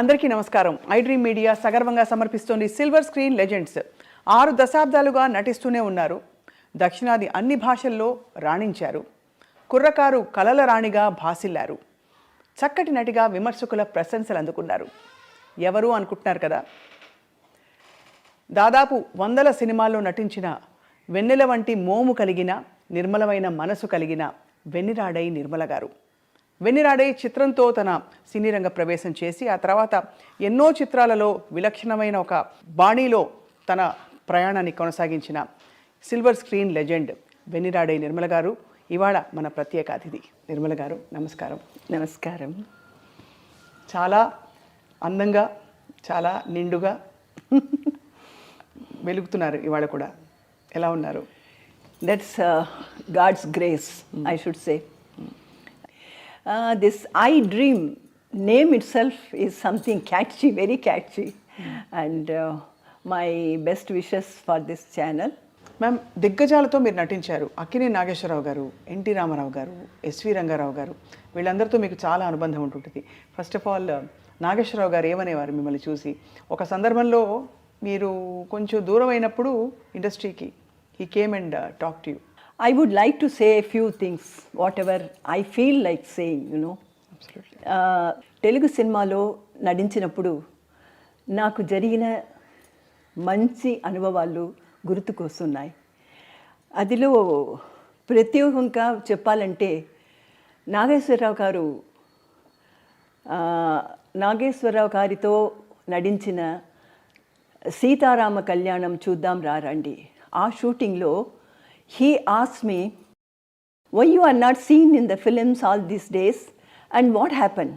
అందరికీ నమస్కారం. I dream media సగర్వంగా సమర్పిస్తోంది సిల్వర్ స్క్రీన్ లెజెండ్స్. 6 దశాబ్దాలుగా నటిస్తూనే ఉన్నారు. దక్షిణాది అన్ని భాషల్లో రాణించారు. కుర్రకారు కలల రాణిగా భాసిల్లారు. చక్కటి నటిగా విమర్శకుల ప్రశంసలు అందుకున్నారు. ఎవరు అనుకుంటున్నారు కదా, దాదాపు 100 సినిమాల్లో నటించిన వెన్నెల వంటి మోము కలిగిన నిర్మలమైన మనసు కలిగిన వెన్నెరా అడై నిర్మల గారు. వెన్నెరా అడై చిత్రంతో తన సినీ రంగ ప్రవేశం చేసి ఆ తర్వాత ఎన్నో చిత్రాలలో విలక్షణమైన ఒక బాణీలో తన ప్రయాణాన్ని కొనసాగించిన silver screen legend Vennira Aadai Nirmala garu ఇవాళ మన ప్రత్యేక అతిథి. నిర్మల గారు నమస్కారం. నమస్కారం. చాలా అందంగా, చాలా నిండుగా వెలుగుతున్నారు ఇవాళ కూడా. ఎలా ఉన్నారు? That's God's grace, I should say. This I Dream name itself is something catchy, very catchy. And my best wishes for this channel. Ma'am, దిగ్గజాలతో మీరు నటించారు. అక్కినేని నాగేశ్వరరావు గారు, ఎన్టీ రామారావు గారు, ఎస్వి రంగారావు గారు, వీళ్ళందరితో మీకు చాలా అనుబంధం ఉంటుంటుంది. ఫస్ట్ ఆఫ్ ఆల్ నాగేశ్వరరావు గారు ఏమనేవారు మిమ్మల్ని చూసి? ఒక సందర్భంలో మీరు కొంచెం దూరం అయినప్పుడు ఇండస్ట్రీకి he came and talked to you. I would like to say a few things, whatever I feel like saying, you know. Absolutely. Telugu సినిమాలో నటించినప్పుడు నాకు జరిగిన మంచి అనుభవాలు గుర్తుకొస్తున్నాయి. అదిలో ప్రత్యేకంగా చెప్పాలంటే నాగేశ్వరరావు గారితో నటించిన సీతారామ కళ్యాణం చూద్దాం రండి. ఆ షూటింగ్లో he asked me, why you are not seen in the films all these days and what happened?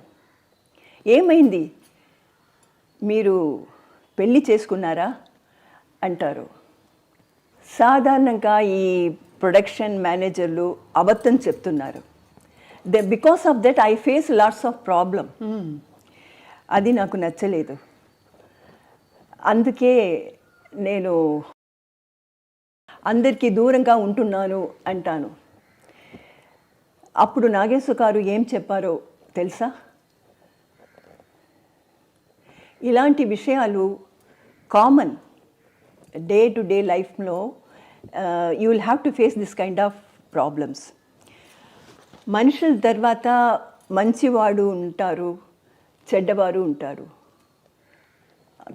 ఏమైంది, మీరు పెళ్ళి చేసుకున్నారా అంటారు. సాధారణంగా ఈ ప్రొడక్షన్ మేనేజర్లు అబద్ధం చెప్తున్నారు. Because of that I face lots of problem. అది నాకు నచ్చలేదు. అందుకే నేను అందరికీ దూరంగా ఉంటున్నాను అంటాను. అప్పుడు నాగేశ్వర గారు ఏం చెప్పారో తెలుసా? ఇలాంటి విషయాలు కామన్ డే టు డే లైఫ్లో. You will have to face this kind of problems. మనుషుల తర్వాత మంచివాడు ఉంటారు, చెడ్డవారు ఉంటారు.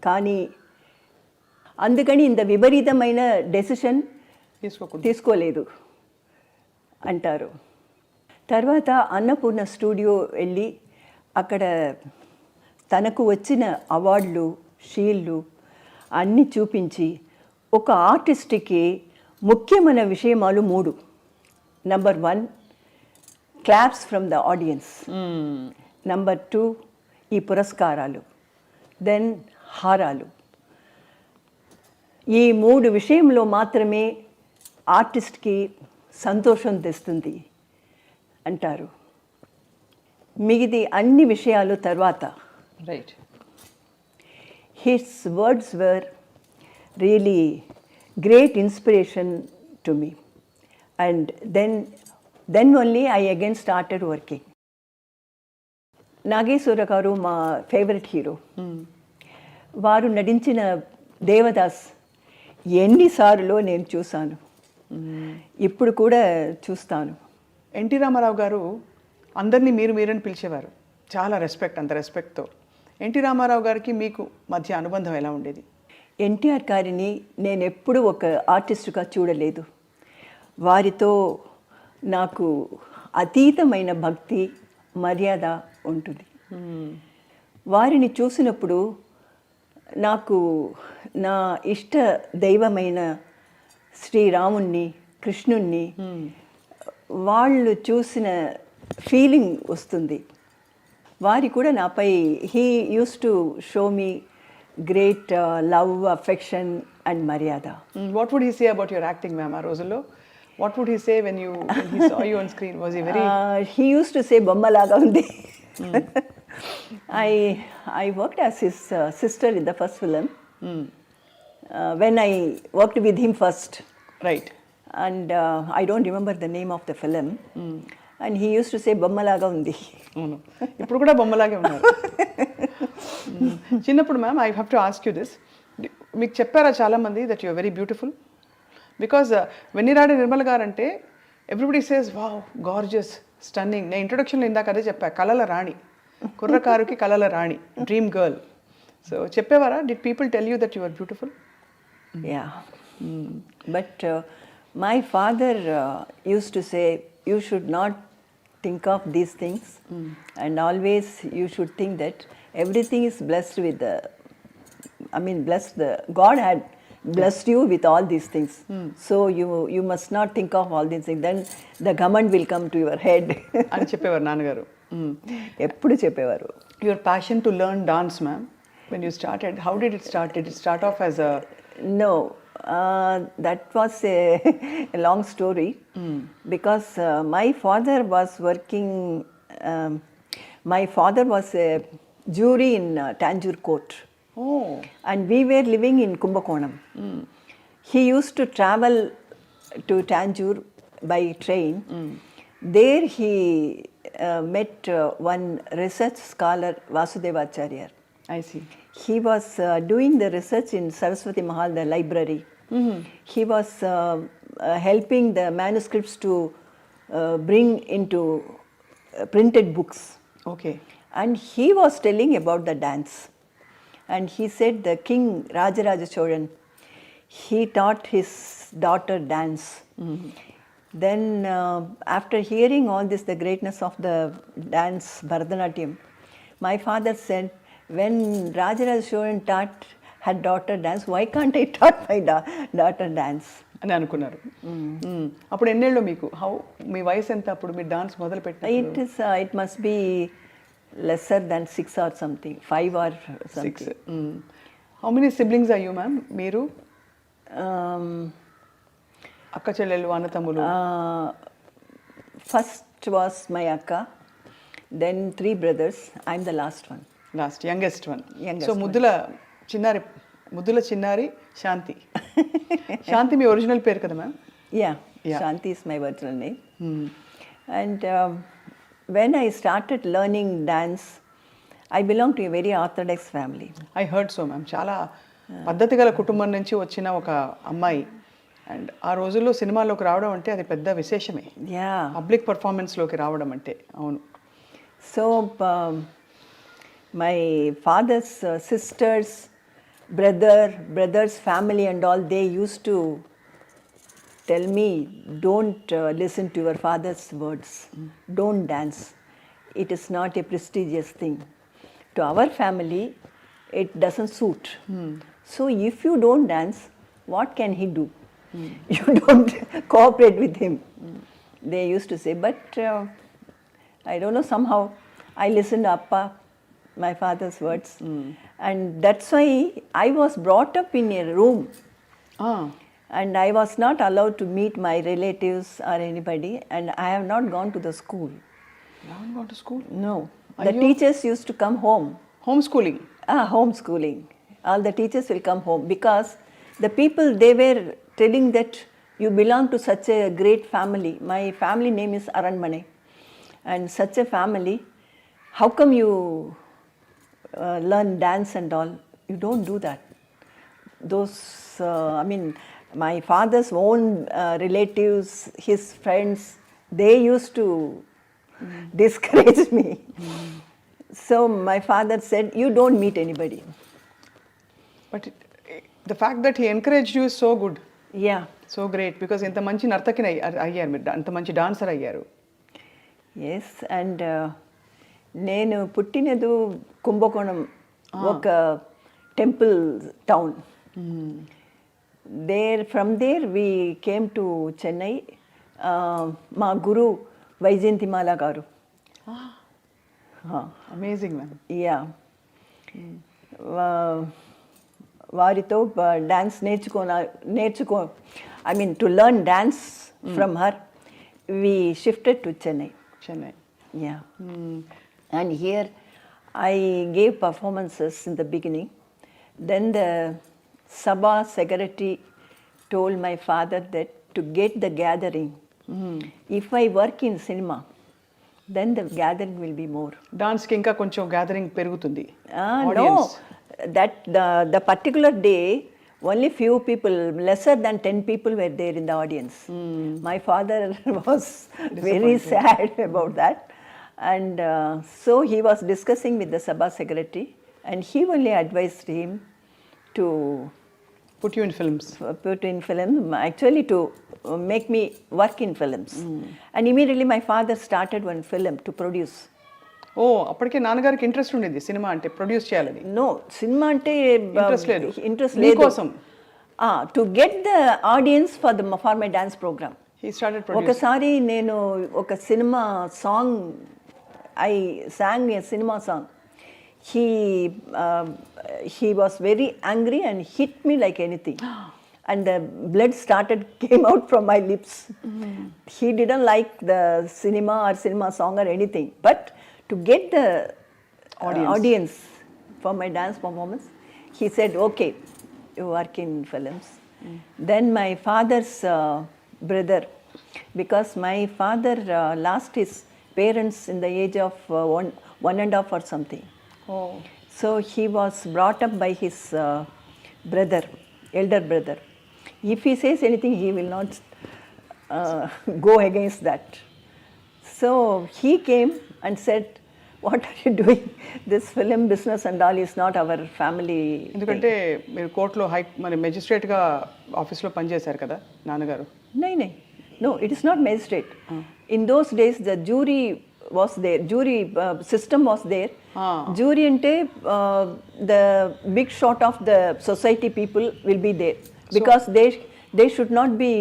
కానీ అందుకని ఇంత విపరీతమైన డెసిషన్ తీసుకోలేదు అంటారు. తర్వాత అన్నపూర్ణ స్టూడియో వెళ్ళి అక్కడ తనకు వచ్చిన అవార్డులు, షీల్డ్లు అన్నీ చూపించి ఒక ఆర్టిస్ట్కి ముఖ్యమైన విషయమాలు 3. Number 1 claps from the audience. Number 2 ఈ పురస్కారాలు. దెన్ హారాలు. ఈ 3 విషయంలో మాత్రమే ఆర్టిస్ట్కి సంతోషం తెస్తుంది అంటారు. మిగిలిన అన్ని విషయాలు తర్వాత. Right. His words were really great inspiration to me. And then only I again started working. Nageswara garu మా ఫేవరెట్ హీరో. వారు నటించిన దేవదాస్ ఎన్నిసార్లు నేను చూశాను, ఇప్పుడు కూడా చూస్తాను. ఎన్టీ రామారావు గారు అందరినీ మీరని పిలిచేవారు. చాలా రెస్పెక్ట్, అంత రెస్పెక్ట్తో. ఎన్టీ రామారావు గారికి మీకు మధ్య అనుబంధం ఎలా ఉండేది? ఎన్టీఆర్ గారిని నేను ఎప్పుడూ ఒక ఆర్టిస్టుగా చూడలేదు. వారితో నాకు అతీతమైన భక్తి, మర్యాద ఉంటుంది. వారిని చూసినప్పుడు నాకు నా ఇష్ట దైవమైన శ్రీరాముణ్ణి, కృష్ణుణ్ణి వాళ్ళు చూసిన ఫీలింగ్ వస్తుంది. వారి కూడా నాపై he uses to show me great love, affection and మర్యాద. What would he say about your acting ma'am ఆ రోజుల్లో? What would he say when he saw you on screen? Was he very... He used to say బొమ్మలాగా ఉంది. I worked as his sister in the first film. When I worked with him first. Right. And I don't remember the name of the film. And he used to say, బొమ్మలాగా ఉంది. అవును, ఇప్పుడు కూడా బొమ్మలాగే ఉన్నారు. చిన్నప్పుడు ma'am, I have to ask you this, మీకు చెప్పారా చాలామంది that you are very beautiful? Because Vennira Aadai Nirmala garu అంటే everybody says wow, gorgeous, stunning. నేను ఇంట్రొడక్షన్లో ఇందాక అదే చెప్పా, కళల రాణి, కుర్రకారుకి కళల రాణి, డ్రీమ్ గర్ల్. సో చెప్పేవారా, did people tell you that you are beautiful? Yeah. But my father used to say, you should not think of these things, and always you should think that everything is blessed with the, God had blessed you with all these things. So you must not think of all these things. Then the government will come to your head. అని చెప్పేవారు నాన్నగారు. ఎప్పుడు చెప్పేవారు. Your passion to learn dance ma'am, when you started, how did it start? Did it start off as a... No, that was a long story, because my father was working, my father was a jury in Tanjore court. Oh. And we were living in Kumbakonam. He used to travel to Tanjore by train. There he met one research scholar, Vasudevacharya. I see. He was doing the research in Saraswati Mahal, the library. He was helping the manuscripts to bring into printed books. Okay. And he was telling about the dance. And he said the king Rajaraja Cholan, he taught his daughter dance. Then after hearing all this, the greatness of the dance, Bharatanatyam, my father said, when Rajaraja Cholan taught her daughter dance, why can't I taught my daughter dance? అని అనుకున్నారు. అప్పుడు ఎన్నేళ్ళు మీకు? మీ వయసు ఎంత అప్పుడు మీరు dance మొదలు పెట్టినప్పుడు? It must be lesser than 6 or something, 5 or something. 6. How many siblings are you, ma'am? మీరు అక్క చెల్లెళ్ళు, అన్న తమ్ములు? First was my akka, then 3 brothers. I'm the last one. Last, youngest one. Youngest so ముద్దుల చిన్నారి శాంతి. శాంతి మీ original పేరు కదా ma'am? Yeah, Shanti is my original name. And when I started learning dance, I belong to a very orthodox family. I heard so ma'am, చాలా పద్ధతి గల కుటుంబం నుంచి వచ్చిన ఒక అమ్మాయి. అండ్ ఆ రోజుల్లో సినిమాలోకి రావడం అంటే అది పెద్ద విశేషమే. Yeah. పబ్లిక్ పర్ఫార్మెన్స్లోకి రావడం అంటే. అవును. So my father's sisters, brothers, family and all, they used to tell me, don't listen to your father's words. Don't dance. It is not a prestigious thing. To our family, it doesn't suit. So if you don't dance, what can he do? You don't cooperate with him. They used to say, but I don't know, somehow I listened to Appa, my father's words. And that's why I was brought up in a room. And I was not allowed to meet my relatives or anybody. And I have not gone to the school. You haven't gone to school? No. The teachers used to come home. Homeschooling? Homeschooling. All the teachers will come home, because the people, they were telling that you belong to such a great family. My family name is Aranmane. And such a family, how come you learn dance and all? You don't do that. Those, my father's own relatives, his friends, they used to discourage me. So my father said, you don't meet anybody. But the fact that he encouraged you is so good. Yeah. So great, because ఇంత మంచి నర్తకిని అయ్యారు మీరు, అంత మంచి dancer అయ్యారు. Yes, and నేను పుట్టినది కుంభకోణం, ఒక temple town. From there we came to Chennai. మా గురు వైజయంతిమాల గారు. Amazing ma'am. యా, వారితో dance to learn dance from her, we shifted to Chennai. Yeah. And here I gave performances in the beginning. Then the Sabha secretary told my father that to get the gathering, if I work in cinema, then the gathering will be more. డాన్స్కి ఇంకా కొంచెం gathering పెరుగుతుంది. No, that the particular day, only few people, lesser than 10 people were there in the audience. My father was very sad about that. And so he was discussing with the Sabha secretary, and he only advised him to put you in films. put in film, actually to make me work in films. And immediately my father started one film to produce. ఓ అప్పటికే నాన్నగారికి interest ఉండేది cinema అంటే produce చేయాలని. No, cinema ante interest లేదు. interest మీకోసం to get the audience for my dance program. He started produce. ఒకసారి నేను ఒక cinema song I sang a cinema song. He was very angry and hit me like anything. And the blood came out from my lips. He didn't like the cinema or cinema song or anything. But to get the audience for my dance performance, he said, okay, you work in films. Then my father's brother, because my father lost his parents in the age of one and a half or something. Oh. So he was brought up by his brother, elder brother. If he says anything, he will not go against that. So he came and said, what are you doing? This film business and all is not our family. ఎందుకంటే మీరు కోర్టులో మరి మెజిస్ట్రేట్గా ఆఫీస్లో పనిచేశారు కదా నాన్నగారు. No, it is not magistrate. In those days, the jury was there. Jury system was there. Jury ante the big shot of the society people will be there, because they should not be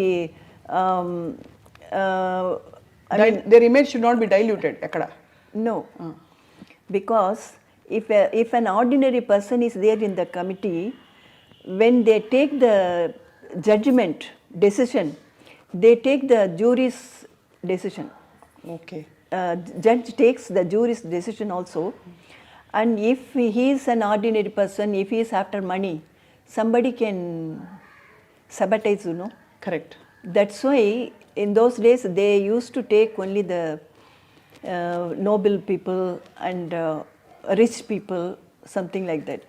their image should not be diluted ekkada. No, because if an ordinary person is there in the committee, when they take the judgment decision, they take the jury's decision. Okay. Judge takes the jury's decision also. And if he is an ordinary person, if he is after money, somebody can sabotage, you know. Correct. That's why in those days they used to take only the noble people and rich people, something like that.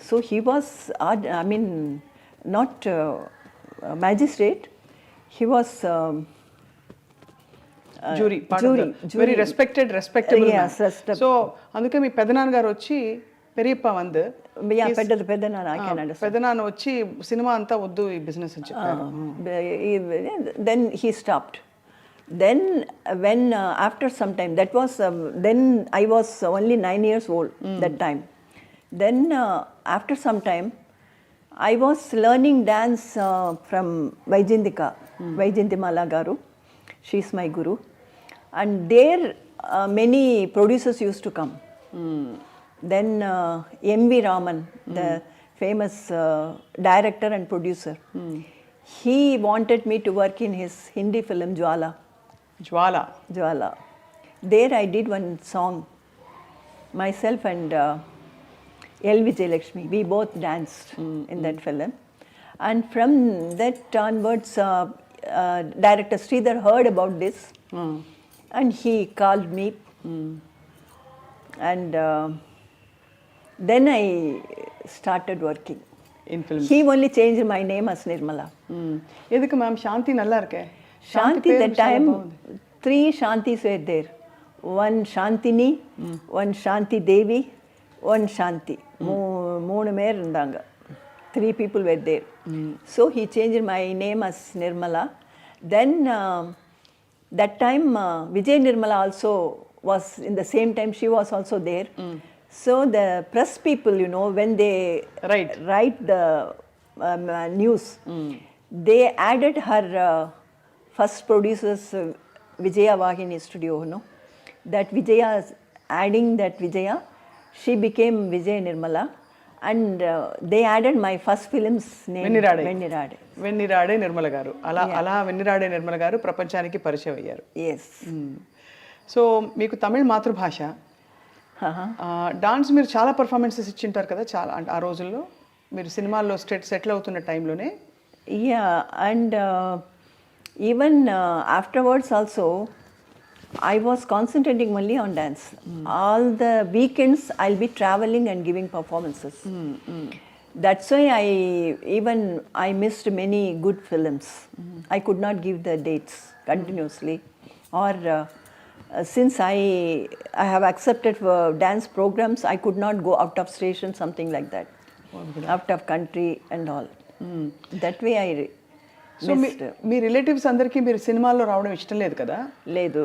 So he was, not magistrate, he was jury, very respectable. Yes, respectable. So అందుకే మీ పెదనాన్నగారు వచ్చి పెరియప్ప వందు పెద్దనాన్న, I can understand. పెదనాన్న వచ్చి cinema అంతా వద్దు ఈ business అని చెప్పారు. Then he stopped. Then when after some time, that was then I was only 9 years old that time. Then after some time I was learning dance from Vaijayantimala garu. She is my guru. And there many producers used to come. Then M.V. Raman, the famous director and producer, he wanted me to work in his Hindi film Jwala. There I did one song, myself and L. Vijayalakshmi. We both danced in that film. And from that onwards, director Sridhar heard about this, and he called me. And then I started working in films. He only changed my name as Nirmala. எதுக்கு ma'am சாந்தி நல்லா இருக்கே? Shanti, that time 3 Shantis were there. One Shantini, one Shanti Devi, one Shanti. மூணு பேர் இருந்தாங்க. 3 people were there. So he changed my name as Nirmala. Then that time Vijay Nirmala also was in the same time, she was also there. So the press people, you know, when they write the news, they added her first producer's Vijaya Vahini studio, you know. That Vijaya, adding that Vijaya, she became Vijay Nirmala. And they added my first film's name, Vennira Adai Nirmala garu. అలా Vennira Adai Nirmala garu ప్రపంచానికి పరిచయం అయ్యారు. Yes. So మీకు తమిళ్ మాతృభాష. Dance మీరు చాలా performances ఇచ్చింటారు కదా, చాలా అంటే ఆ రోజుల్లో మీరు సినిమాల్లో సెటిల్ అవుతున్న టైంలోనే. Yeah, and even afterwards also I was concentrating only on dance. All the weekends I'll be traveling and giving performances. That's why I missed many good films. I could not give the dates continuously. Or since I have accepted for dance programs, I could not go out of station, something like that. Out of country and all. That way I so me relatives అందరికీ మీరు సినిమాల్లో రావడం ఇష్టం లేదు కదా? లేదు.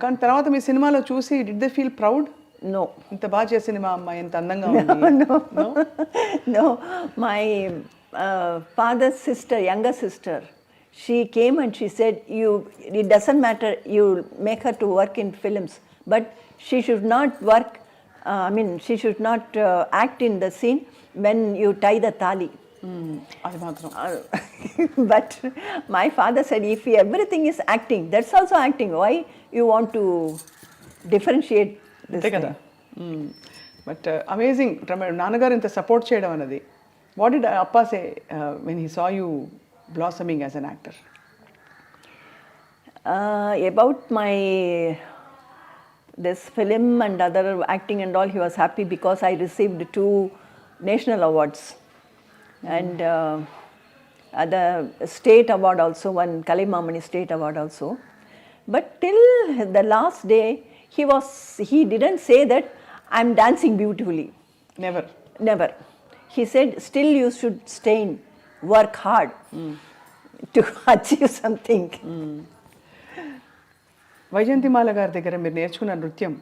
కానీ తర్వాత మీ సినిమాలో చూసి did they feel proud? No. ఇంత బాగా చేసింది మా అమ్మాయి, ఇంత అందంగా ఉంది. No. No. My father's sister, younger sister, she came and she said, it doesn't matter, you make her to work in films, but she should not work, she should not act in the scene when you tie the thali. అది మాత్రం. But my father said, if everything is acting, that's also acting. Why you want to differentiate this అంతే కదా. But amazing నాన్నగారు ఇంత support చేయడం అన్నది. What did అప్పా సే when he saw you blossoming as an actor? About my this film and other acting and all, he was happy because I received 2 national awards. And the state award also, one Kalaimamani state award also. But till the last day, he didn't say that I'm dancing beautifully. Never. He said, still you should stay in, work hard to achieve something. Vyjayanthimala గారి దగ్గర మీరు నేర్చుకున్న నృత్యం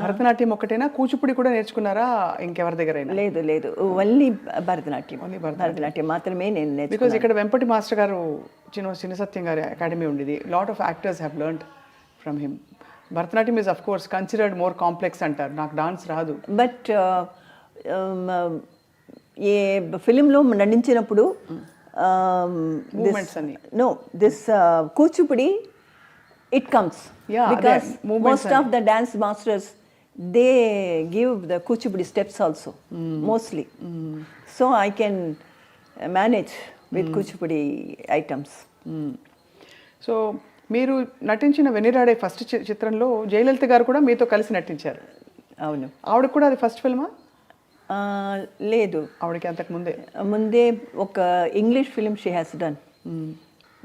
భరతనాట్యం ఒకటేనా, కూచిపూడి కూడా నేర్చుకున్నారా ఇంకెవరి దగ్గరైనా? లేదు, ఓన్లీ భరతనాట్యం మాత్రమే నేను నేర్చుకున్నాను. బికాజ్ ఇక్కడ వెంపటి మాస్టర్ గారు చిన్న సత్యం గారి అకాడమీ ఉండేది. Lot of actors have learned from him. Bharatanatyam is of course considered more complex అంటారు. నాకు డాన్స్ రాదు. బట్ ఏ ఫిలింలో నటించినప్పుడు మూమెంట్స్ అన్ని this Kuchipudi it comes. Because most of the dance masters, they give the kuchipudi steps also, mostly. So I can manage with kuchipudi items. So మీరు నటించిన వెన్నీరా adai first చిత్రంలో జయలలిత గారు కూడా మీతో కలిసి నటించారు. అవును. ఆవిడకి కూడా అది ఫస్ట్ ఫిల్మా? లేదు, ఆవిడకి అంతకు ముందే ఒక English film she has done.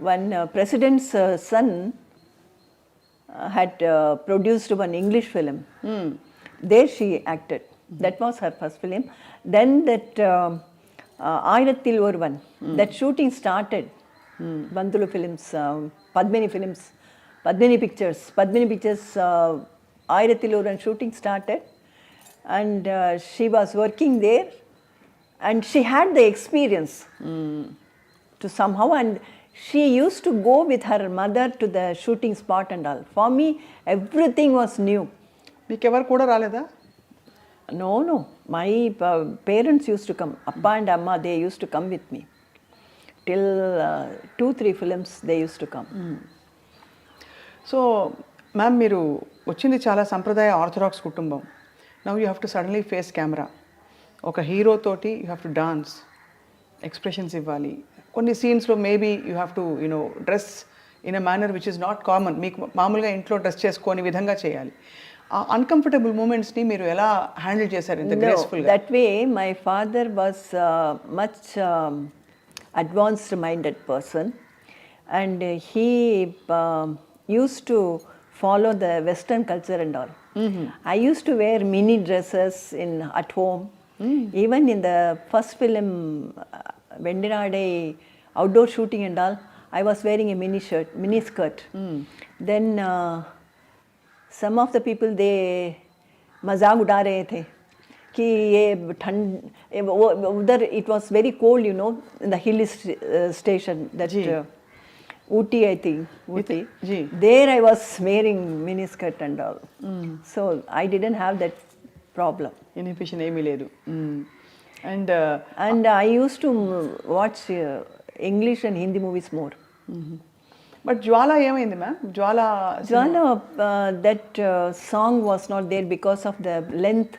One president's son had produced one English film. There she acted. That was her first film. Then that Aayirathil Oruvan, that shooting started. Bandulu Films, Padmini Pictures, Aayirathil Oruvan shooting started. And she was working there. And she had the experience to somehow, and she used to go with her mother to the shooting spot and all. For me, everything was new. మీకు ఎవరు కూడా రాలేదా? No. My parents used to come. Appa and Amma, they used to come with me. Till 2-3 films, they used to come. So ma'am, మీరు వచ్చింది చాలా సంప్రదాయ orthodox కుటుంబం. Now you have to suddenly face camera. ఒక హీరోతోటి you have to dance, expressions ఇవ్వాలి. కొన్ని సీన్స్లో maybe you have to dress in a manner which is not common. మీకు మామూలుగా ఇంట్లో డ్రెస్ చేసుకొని విధంగా చేయాలి. ఆ అన్కంఫర్టబుల్ మూమెంట్స్ని మీరు ఎలా హ్యాండిల్ చేశారు ఇంత గ్రేస్ఫుల్గా? That way my father was much advanced minded person, and he used to follow the Western culture and all. I used to wear mini dresses at home. Even in the first film, Vennira Adai outdoor shooting and all, I was wearing a mini skirt. Then some of the people, they मजाक उड़ा रहे थे कि ये ठंड उधर it was very cold, you know, in the hill station that Ooty, I think. Ooty. There I was wearing mini skirt and all. So I didn't have that problem. Inhibition ఏమీ లేదు. And I used to watch English and Hindi movies more. But Jwala ఏమైంది ma'am? Jwala that song was not there because of the length.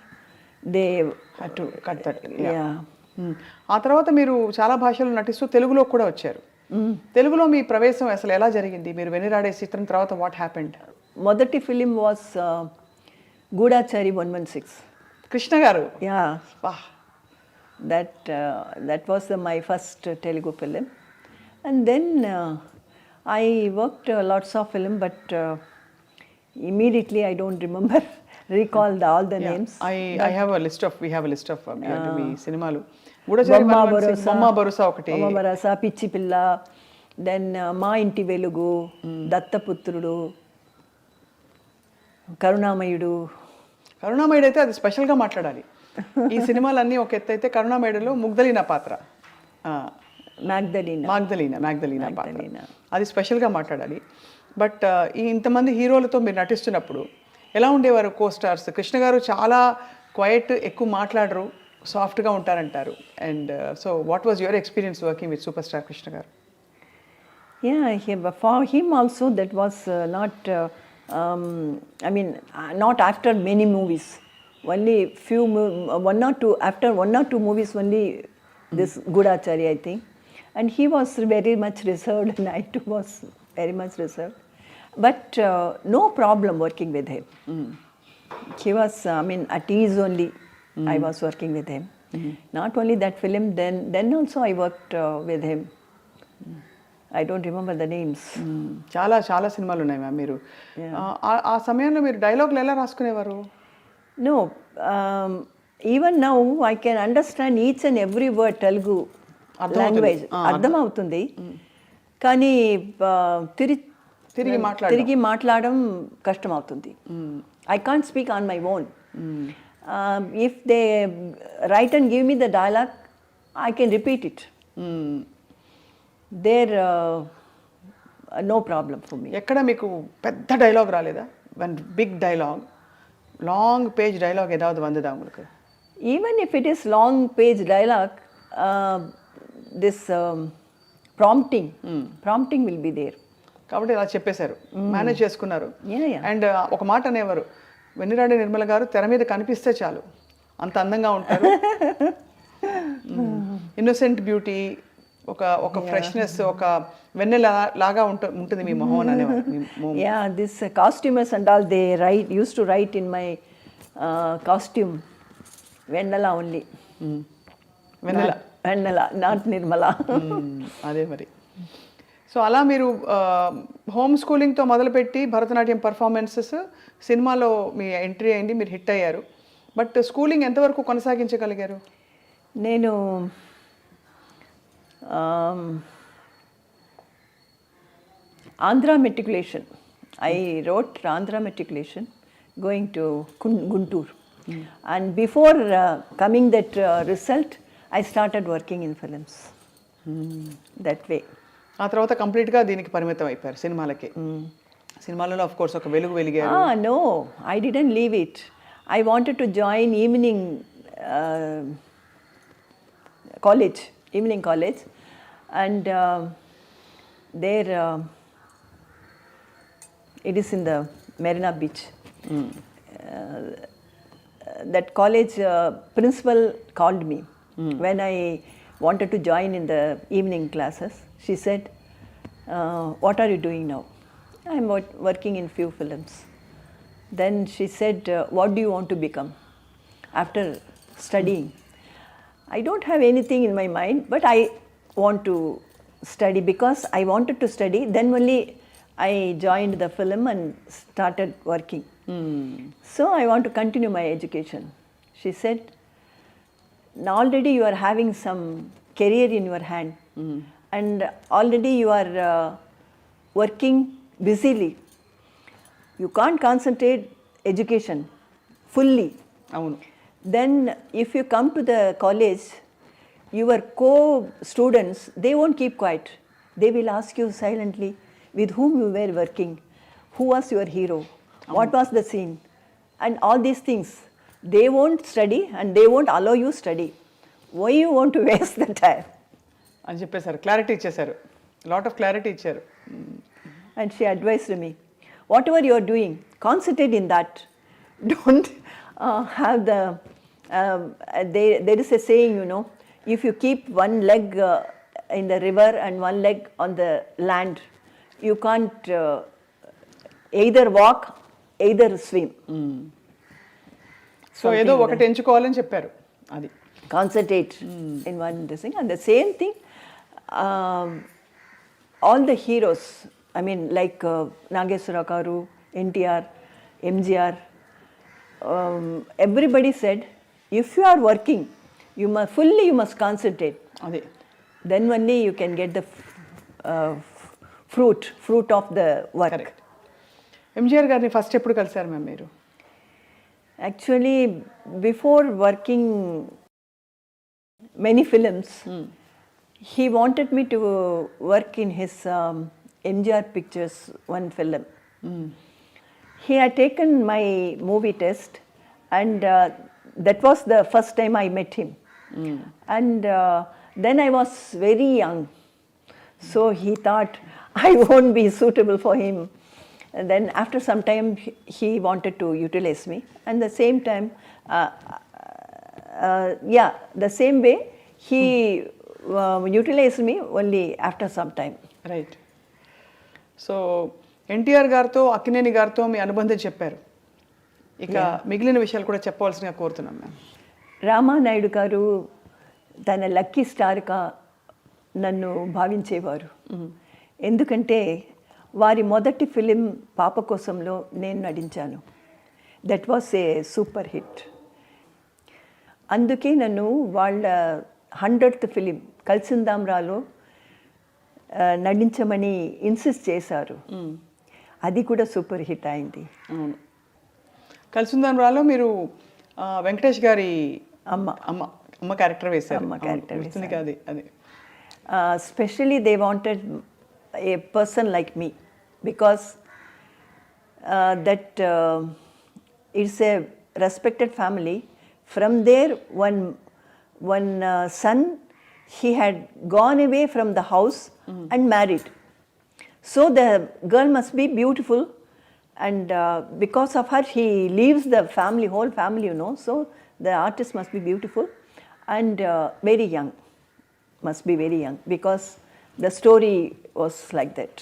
They had to cut that. Yeah. ఆ తర్వాత మీరు చాలా భాషలు నటిస్తూ తెలుగులో కూడా వచ్చారు. తెలుగులో మీ ప్రవేశం అసలు ఎలా జరిగింది? మీరు వెన్నీరా అడై చిత్రం తర్వాత వాట్ హ్యాపెండ్? మొదటి ఫిలిం వాస్ గూఢాచారి 116. కృష్ణ గారు. యా, వా, that was my first Telugu film. And then I worked lots of film, but immediately I don't remember recall all the names. I have a list of, we have a list of మీ సినిమాలు. గూఢచారి బొమ్మ భరోసా ఒకటి, బొమ్మ భరోసా, పిచ్చి పిల్ల, then మా ఇంటి వెలుగు, దత్తపుత్రుడు, కరుణామయుడు. కరుణామయుడు అయితే అది స్పెషల్గా మాట్లాడాలి. ఈ సినిమాలన్నీ ఒక ఎత్తు అయితే కరుణామయుడులో ముగ్ధలీనా పాత్ర, మ్యాగ్దలీనా పాత్ర, అది స్పెషల్గా మాట్లాడాలి. బట్ ఈ ఇంతమంది హీరోలతో మీరు నటిస్తున్నప్పుడు ఎలా ఉండేవారు కో స్టార్స్? కృష్ణ గారు చాలా క్వైట్, ఎక్కువ మాట్లాడరు, సాఫ్ట్గా ఉంటారంటారు. And so what was your experience working with super star Krishna garu? For him also that was not, not after many movies. Only one or two movies only this Gudachari, I think. And he was very much reserved and I too was very much reserved. But no problem working with him. He was, at ease only I was working with him. Not only that film, then also I worked with him. I don't remember the names. చాలా చాలా సినిమాలు ఉన్నాయి ma'am. మీరు ఆ సమయంలో మీరు డైలాగులు ఎలా రాసుకునేవారు? No, even now I can understand each and every word Telugu language. అర్థం అవుతుంది, కానీ తిరిగి మాట్లాడడం కష్టం అవుతుంది. I can't speak on my own. If they write and give me the dialogue, I can repeat it. There no problem for me. ఎక్కడ మీకు పెద్ద డైలాగ్ రాలేదా? One big dialogue, long page dialogue ఏதாவது వందదా உங்களுக்கு? Even if it is long page dialogue, this prompting will be there. కాబట్టి ఇలా చెప్పేశారు, మేనేజ్ చేసుకున్నారు. Yeah. అండ్ ఒక మాట అనేవారు, వెన్నిరా అడై నిర్మల గారు తెర మీద కనిపిస్తే చాలు అంత అందంగా ఉంటారు. ఇన్నోసెంట్ బ్యూటీ, ఒక ఫ్రెష్నెస్, ఒక వెన్నెల లాగా ఉంటుంది మీ మొహం అనేవారు. Yeah, this costumers and all, they used to write in my costume Vennala only. Vennala, not Nirmala. అదే మరి. సో అలా మీరు హోమ్ స్కూలింగ్తో మొదలుపెట్టి భరతనాట్యం పర్ఫార్మెన్సెస్, సినిమాలో మీ ఎంట్రీ అయింది, మీరు హిట్ అయ్యారు. బట్ స్కూలింగ్ ఎంతవరకు కొనసాగించగలిగారు? నేను Andhra matriculation. I wrote Andhra matriculation going to Guntur. And before coming that result, I started working in films. That way. ఆ తర్వాత కంప్లీట్గా దీనికి పరిమితం అయిపోయారు, సినిమాలకి. సినిమాలలో ఆఫ్ కోర్స్ ఒక వెలుగు వెలిగారు. No, I didn't leave it. I wanted to join evening college. And there it is in the Marina Beach. That college principal called me when I wanted to join in the evening classes. She said, what are you doing now? I am working in few films. Then she said, what do you want to become after studying? I don't have anything in my mind, but I want to study because I wanted to study. Then only I joined the film and started working. So I want to continue my education. She said, now already you are having some career in your hand and already you are working busily. You can't concentrate education fully. Then if you come to the college, your co-students, they won't keep quiet. They will ask you silently with whom you were working, who was your hero, what was the scene, and all these things. They won't study and they won't allow you study. Why you want to waste the time? అని చెప్పేశారు, clarity ఇచ్చేశారు, lot of clarity ఇచ్చారు. And she advised me, whatever you are doing, concentrate in that. Don't have the, there is a saying, if you keep one leg in the river and one leg on the land, you can't either walk, either swim. So ఏదో ఒకటి ఎంచుకోవాలని చెప్పారు అది. Concentrate in one this thing. And the same thing, all the heroes, I mean, like Nageswara Garu, NTR, MGR, everybody said, if you are working, you must concentrate. అదే. Then only you can get the fruit of the work. Correct. MGR గారిని first ఎప్పుడు కలిసారు ma'am మీరు? Actually, before working many films, he wanted me to work in his MGR Pictures one film. He had taken my movie test, and that was the first time I met him. And then I was very young, so he thought I won't be suitable for him. And then after some time he wanted to utilize me, and the same time the same way he utilized me only after some time. Right. So NTR గారితో అక్కినేని గారితో మీ అనుబంధం చెప్పారు, ఇక మిగిలిన విషయాలు కూడా చెప్పవలసిందిగా కోరుతున్నాం ma'am. Ramanaidu గారు తన లక్కీ స్టార్గా నన్ను భావించేవారు. ఎందుకంటే వారి మొదటి ఫిలిం పాప కోసంలో నేను నటించాను. That was a super hit. అందుకే నన్ను వాళ్ళ 100th ఫిలిం కలిసిందాంరాలో నటించమని ఇన్సిస్ట్ చేశారు. అది కూడా సూపర్ హిట్ అయింది. అవును. కలిసిందాంరాలో మీరు వెంకటేష్ గారి అమ్మ అమ్మ అమ్మ క్యారెక్టర్ వేశారు. అమ్మ క్యారెక్టర్ వేస్తుంది అది అది. Especially they wanted a person like me, because that it's a respected family. From there, one son, he had gone away from the house and married. So the girl must be beautiful, and because of her he leaves the family, whole family, you know. So the artist must be beautiful and very young, must be very young, because the story was like that.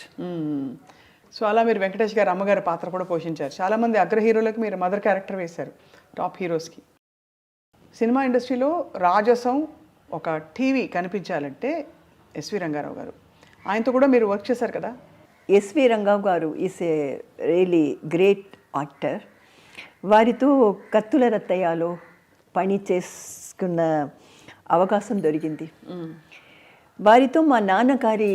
So అలా మీరు వెంకటేష్ గారు అమ్మగారి పాత్ర కూడా పోషించారు. చాలామంది అగ్ర హీరోలకు మీరు మదర్ క్యారెక్టర్ వేశారు, టాప్ హీరోస్కి. సినిమా ఇండస్ట్రీలో రాజసం ఒక టీవీ కనిపించాలంటే ఎస్వి రంగారావు గారు, ఆయనతో కూడా మీరు వర్క్ చేశారు కదా? ఎస్వి రంగారావు గారు is a really great actor. వారితో కత్తుల రత్తయ్యలో పని చేసుకున్న అవకాశం దొరికింది. వారితో మా నాన్నగారి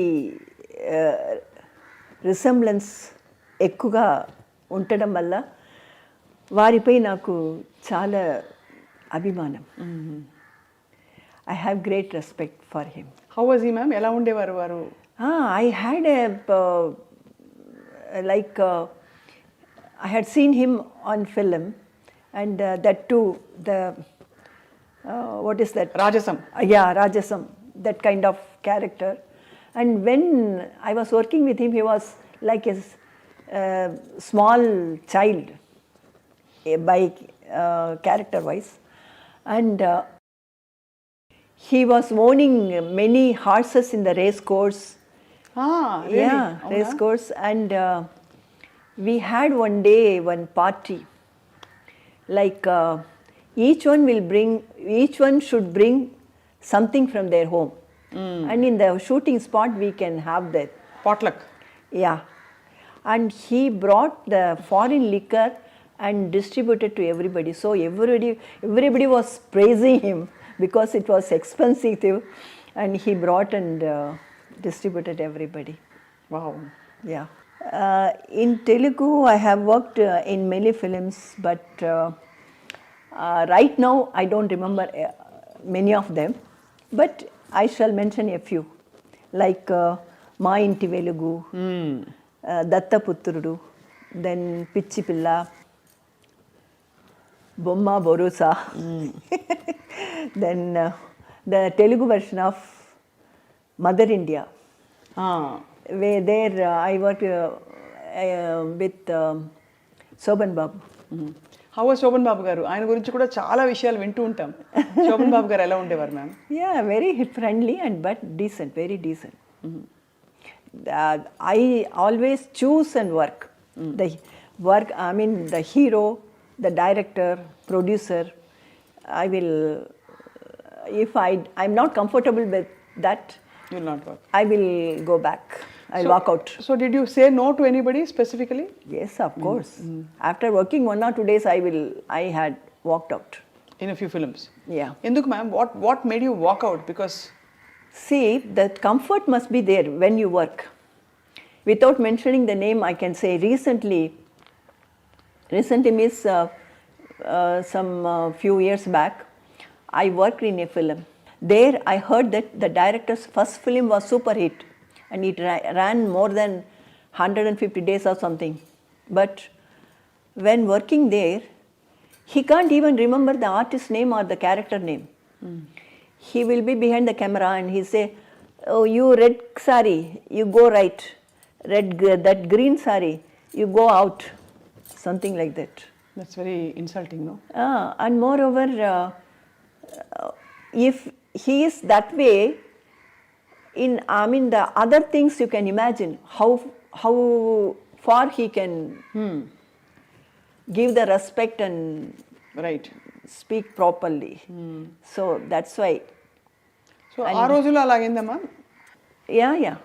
రిసెంబ్లెన్స్ ఎక్కువగా ఉండడం వల్ల వారిపై నాకు చాలా అభిమానం. I have great respect for him. How was he ma'am? ఎలా ఉండేవారు వారు? I had like I had seen him on film, and that too, the what is that? Rajasam. Yeah, Rajasam, that kind of character. And when I was working with him, he was like a small child by character-wise, and he was owning many horses in the race course. Really? Yeah, race course, and we had one day one party, like each one should bring something from their home, and in the shooting spot we can have that potluck. Yeah, and he brought the foreign liquor and distributed to everybody. So everybody was praising him because it was expensive, and he brought and distributed everybody. Wow. Yeah. In Telugu, I have worked in many films, but right now I don't remember many of them. But I shall mention a few, like Ma Inti Velugu, Datta Putrudu, then Pichi Pilla, Bomma Borusa, then the Telugu version of Mother India. Where there I worked with Soban Babu. How was Shoban Babu garu? ఆయన గురించి కూడా చాలా విషయాలు వింటూ ఉంటాం. శోభన్ బాబు గారు ఎలా ఉండేవారు ma'am? Yeah, very friendly and but decent, very decent. I always choose and work. The work, I mean, the hero, the director, producer, I will, if I'm not comfortable with that, You'll not work. I will go back. I'll walk out. So did you say no to anybody specifically? Yes, of course. After working 1 or 2 days, I had walked out. In a few films? Yeah. Enduk ma'am, what made you walk out? Because See, the comfort must be there when you work. Without mentioning the name, I can say recently means some few years back, I worked in a film. There I heard that the director's first film was super hit and it ran more than 150 days or something. But when working there, he can't even remember the artist's name or the character name. He will be behind the camera and he say, oh, you red sari, you go right. That green sari, you go out. Something like that. that's very insulting, no? And moreover, if he is that way, the other things you can imagine how far he can give the respect and Right. speak properly. So that's why. So ఆ రోజుల్లో అలాగైందా ma'am? Yeah.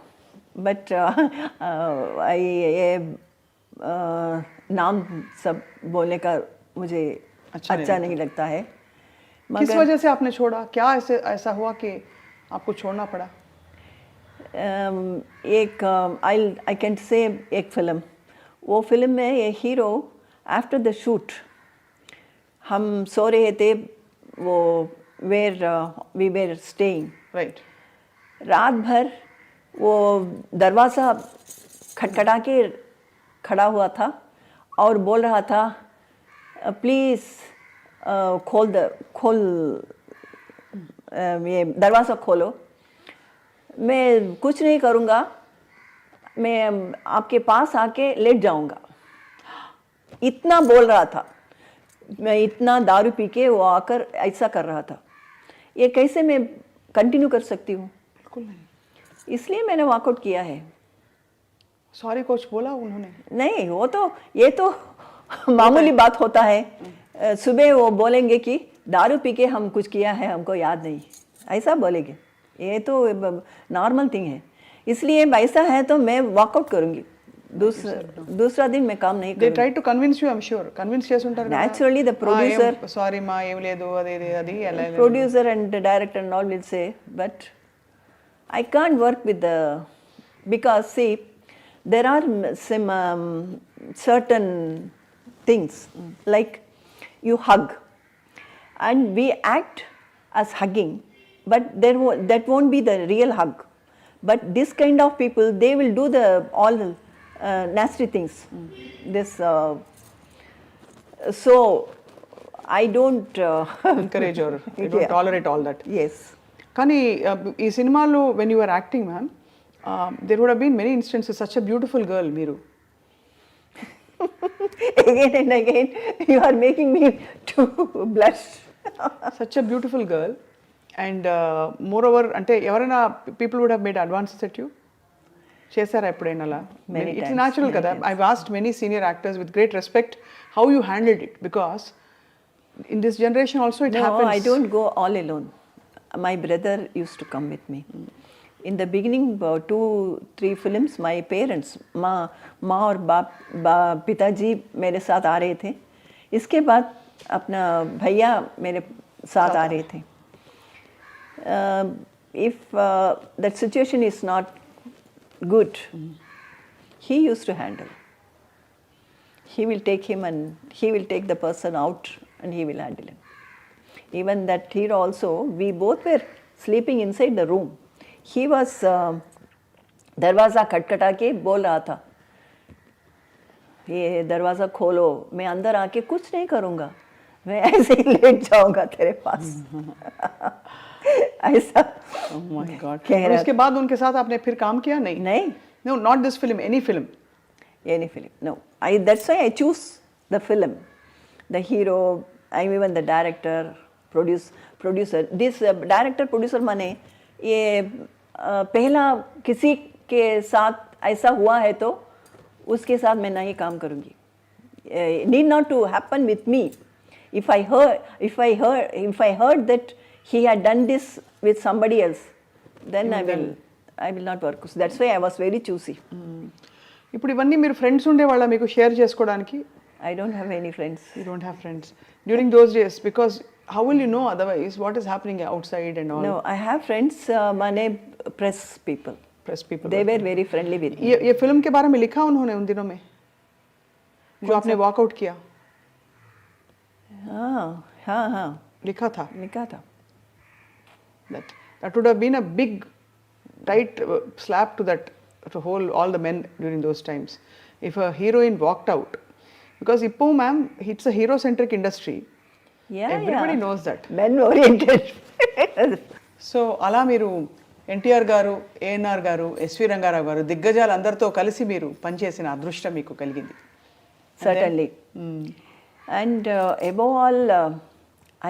But नाम सब बोलने का मुझे अच्छा नहीं लगता है. किस वजह से आपने छोड़ा? क्या ऐसा हुआ कि आपको छोड़ना पड़ा? एक I can say एक फिल्म, वो फिल्म में ये हीरो आफ्टर द शूट हम सो रहे थे, वो वी वेर स्टेइंग. राइट. रात भर वो दरवाज़ा खटखटा के खड़ा हुआ था और बोल रहा था, प्लीज़ ये दरवाज़ा खोलो, मैं कुछ नहीं करूँगा, मैं आपके पास आके लेट जाऊँगा. इतना बोल रहा था. मैं इतना दारू पी के वो आकर ऐसा कर रहा था. ये कैसे मैं कंटिन्यू कर सकती हूँ? बिल्कुल नहीं. इसलिए मैंने वॉकआउट किया है. सॉरी कोच बोला उन्होंने? नहीं, वो तो ये तो मामूली बात होता है. सुबह वो बोलेंगे कि दारू पी के हम कुछ किया है, हमको याद नहीं, ऐसा बोलेंगे. ये तो नॉर्मल थिंग है. इसलिए ऐसा है तो मैं वॉकआउट करूँगी. दूसरा दिन मैं काम नहीं They करूँगी. try to convince you, I'm sure. Convince చేస్తుంటారు కదా. Naturally, the producer, సారీ మా ఏం లేదు అది ఎలా producer and the director and all will say, but I can't work with because see, there are some certain things like you hug and we act as hugging, but that won't be the real hug. But this kind of people, they will do all nasty things. So I don't encourage or you don't tolerate all that. Yes. కానీ ఈ సినిమాలో when you were acting ma'am, there would have been many instances, such a beautiful girl మీరు. Again and again you are making me to blush. Such a beautiful girl and moreover అంటే ఎవరైనా people would have made advances at you? చేశారా ఎప్పుడైనా అలా? It's natural కదా. I've asked many senior actors with great respect how you handled it, because in this generation also it happens. No, I don't go all alone. My brother used to come with me. In the beginning, 2-3 films, my parents, माँ और पिताजी मेरे साथ आ रहे थे. इसके बाद अपना भैया मेरे साथ आ रहे थे. If that situation is not good, he used to handle. He will take him and he will take the person out and he will handle him. Even that hero also, we both were sleeping inside the room. He was दरवाज़ा खटखटा के बोल रहा था, ये दरवाज़ा खोलो, मैं अंदर आके कुछ नहीं करूँगा, मैं ऐसे ही लेट जाऊँगा तेरे पास. ऐसा. Oh my God. और उसके बाद उनके साथ आपने फिर काम किया? नहीं. No, not this film, any film. Any film. No. That's why I choose the film, the hero, even the director, producer. This director producer माने ये पहला किसी के साथ ऐसा हुआ है तो उसके साथ मैं नहीं काम करूँगी. Need not to happen with me. If I heard that he had done this with somebody else, then I will not work. So that's why I was very choosy. ఇప్పుడు ఇవన్నీ మీరు ఫ్రెండ్స్ ఉండేవాళ్ళ మీకు షేర్ చేసుకోవడానికి? I don't have any friends. You don't have friends during those days, because how will you know otherwise what is happening outside and all? No, I have friends, mane press people. Press people. They were very friendly with me. ये film के बारे में लिखा उन्होंने उन दिनों में जो आपने वॉकआउट किया? हाँ लिखा था. That would have been a big tight slap to all the men during those times if a heroine walked out, because Ippo ma'am, it's a hero centric industry. Everybody knows that. Men oriented. So అలా మీరు ఎన్టీఆర్ గారు, ఏఎన్ఆర్ గారు, SV Rangarao గారు దిగ్గజాలు అందరితో కలిసి మీరు పనిచేసిన అదృష్టం మీకు కలిగింది. Certainly. And above all,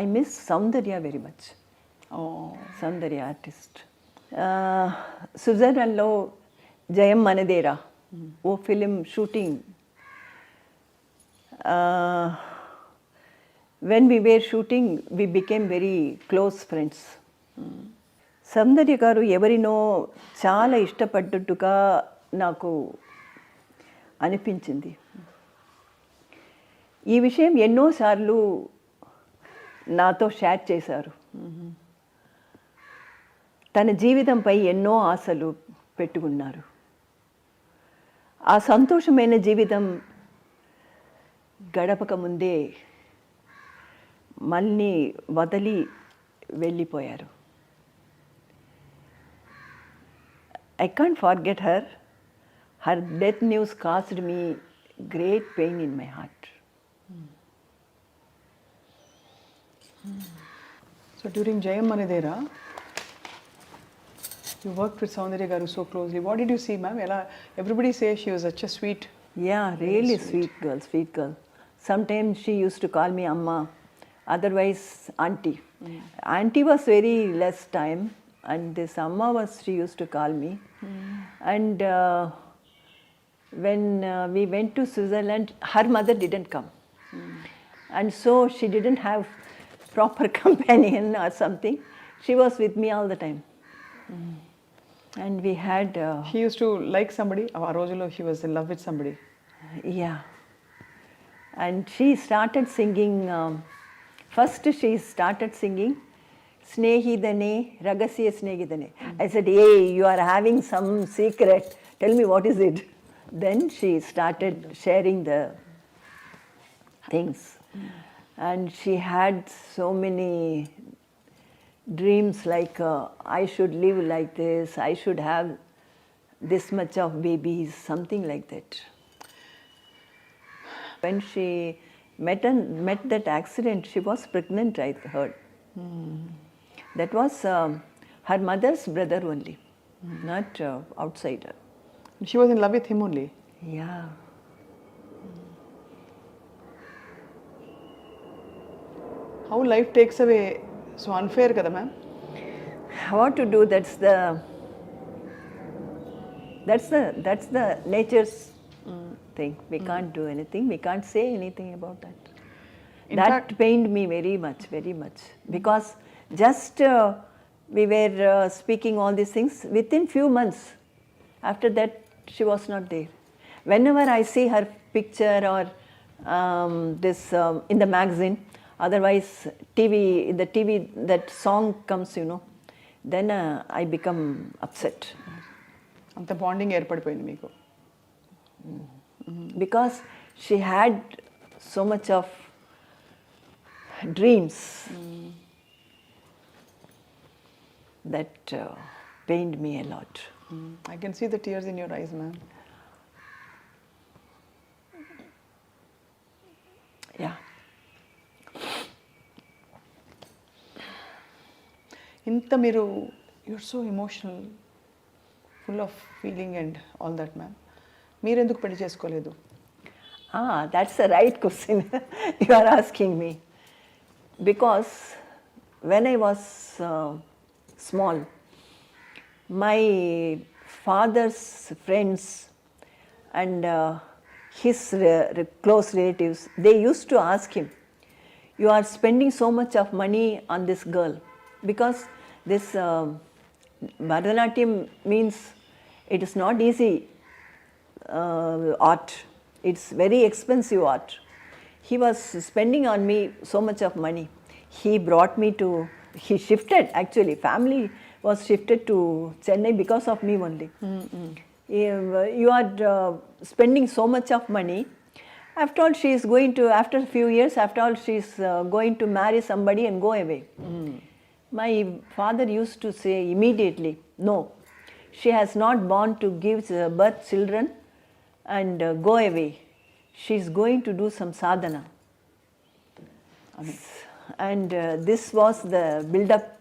I miss Soundarya very much. Soundarya artist. స్విట్జర్లాండ్లో జయం మనదేరా ఓ film shooting. When we were shooting, we became very close friends. Soundarya garu ఎవరినో చాలా ఇష్టపడ్డట్టుగా నాకు అనిపించింది. ఈ విషయం ఎన్నోసార్లు నాతో షేర్ చేశారు. తన జీవితంపై ఎన్నో ఆశలు పెట్టుకున్నారు. ఆ సంతోషమైన జీవితం గడపక ముందే మళ్ళీ వదిలి వెళ్ళిపోయారు. I can't forget her. Her death news caused me great pain in my heart. So during Jayam Manidera, you worked with Soundarya Garu so closely. What did you see, ma'am? Everybody says she was such a sweet. Yeah, really sweet girl. Sometimes she used to call me Amma, otherwise Auntie. Auntie was very less time, and this Amma she used to call me. And when we went to Switzerland, her mother didn't come. And so she didn't have proper companion or something. She was with me all the time. And we had... She used to like somebody. A రోజులో she was in love with somebody. Yeah. And she started singing... first she started singing Snehidane, Ragasya Snehidane. I said, hey, you are having some secret. Tell me what is it. Then she started sharing the things. And she had so many dreams like, I should live like this, I should have this much of babies, something like that. When she met that accident, she was pregnant, I heard. That was her mother's brother only, not outsider. She was in love with him only? Yeah. How life takes away, so unfair kada ma'am? What to do, that's the nature's thing. We can't do anything, we can't say anything about that. That pained me very much, because just we were speaking all these things, within few months after that she was not there. Whenever I see her picture or this in the magazine, otherwise in the TV that song comes, then I become upset. అంత bonding ఏర్పడిపోయింది మీకు? Because she had so much of dreams that pained me a lot. I can see the tears in your eyes, ma'am. Yeah. ఇంత మీరు you're so emotional, full of feeling and all that, ma'am. మీరు ఎందుకు పెళ్లి చేసుకోలేదు? That's the right question you are asking me. Because when I was small, my father's friends and his close relatives, they used to ask him, you are spending so much of money on this girl, because this Bharatanatyam means it is not easy art, it's very expensive art. He was spending on me so much of money. He brought me to, he shifted, actually family was shifted to Chennai because of me only. You are spending so much of money. After all, she is going to, after a few years, after all, she is going to marry somebody and go away. My father used to say immediately, no, she has not born to give birth children and go away. She is going to do some sadhana. And this was the build-up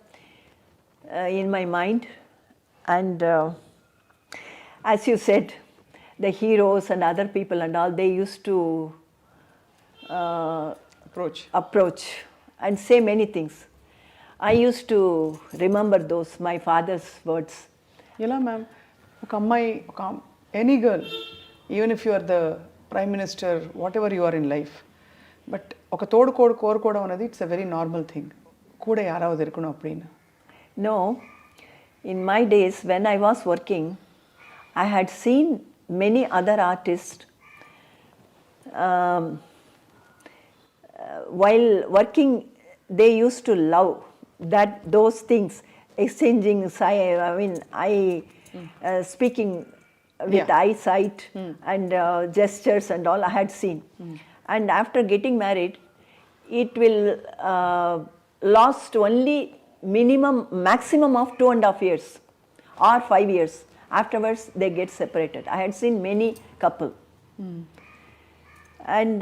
in my mind. And as you said, the heroes and other people and all, they used to approach and say many things. I used to remember those, my father's words. ఎలా ma'am ఒక అమ్మాయి ఒక any girl even if you are the prime minister whatever you are in life but ఒక తోడుకోడు కోరుకోవడం అనేది it's a very normal thing கூட யாராவது இருக்கணும் அப்படின்னு. No, in my days when I was working, I had seen many other artists while working, they used to love those things, exchanging speaking with eyesight and gestures and all I had seen. And after getting married, it will last only maximum of 2.5 years or 5 years. Afterwards, they get separated. I had seen many couple. And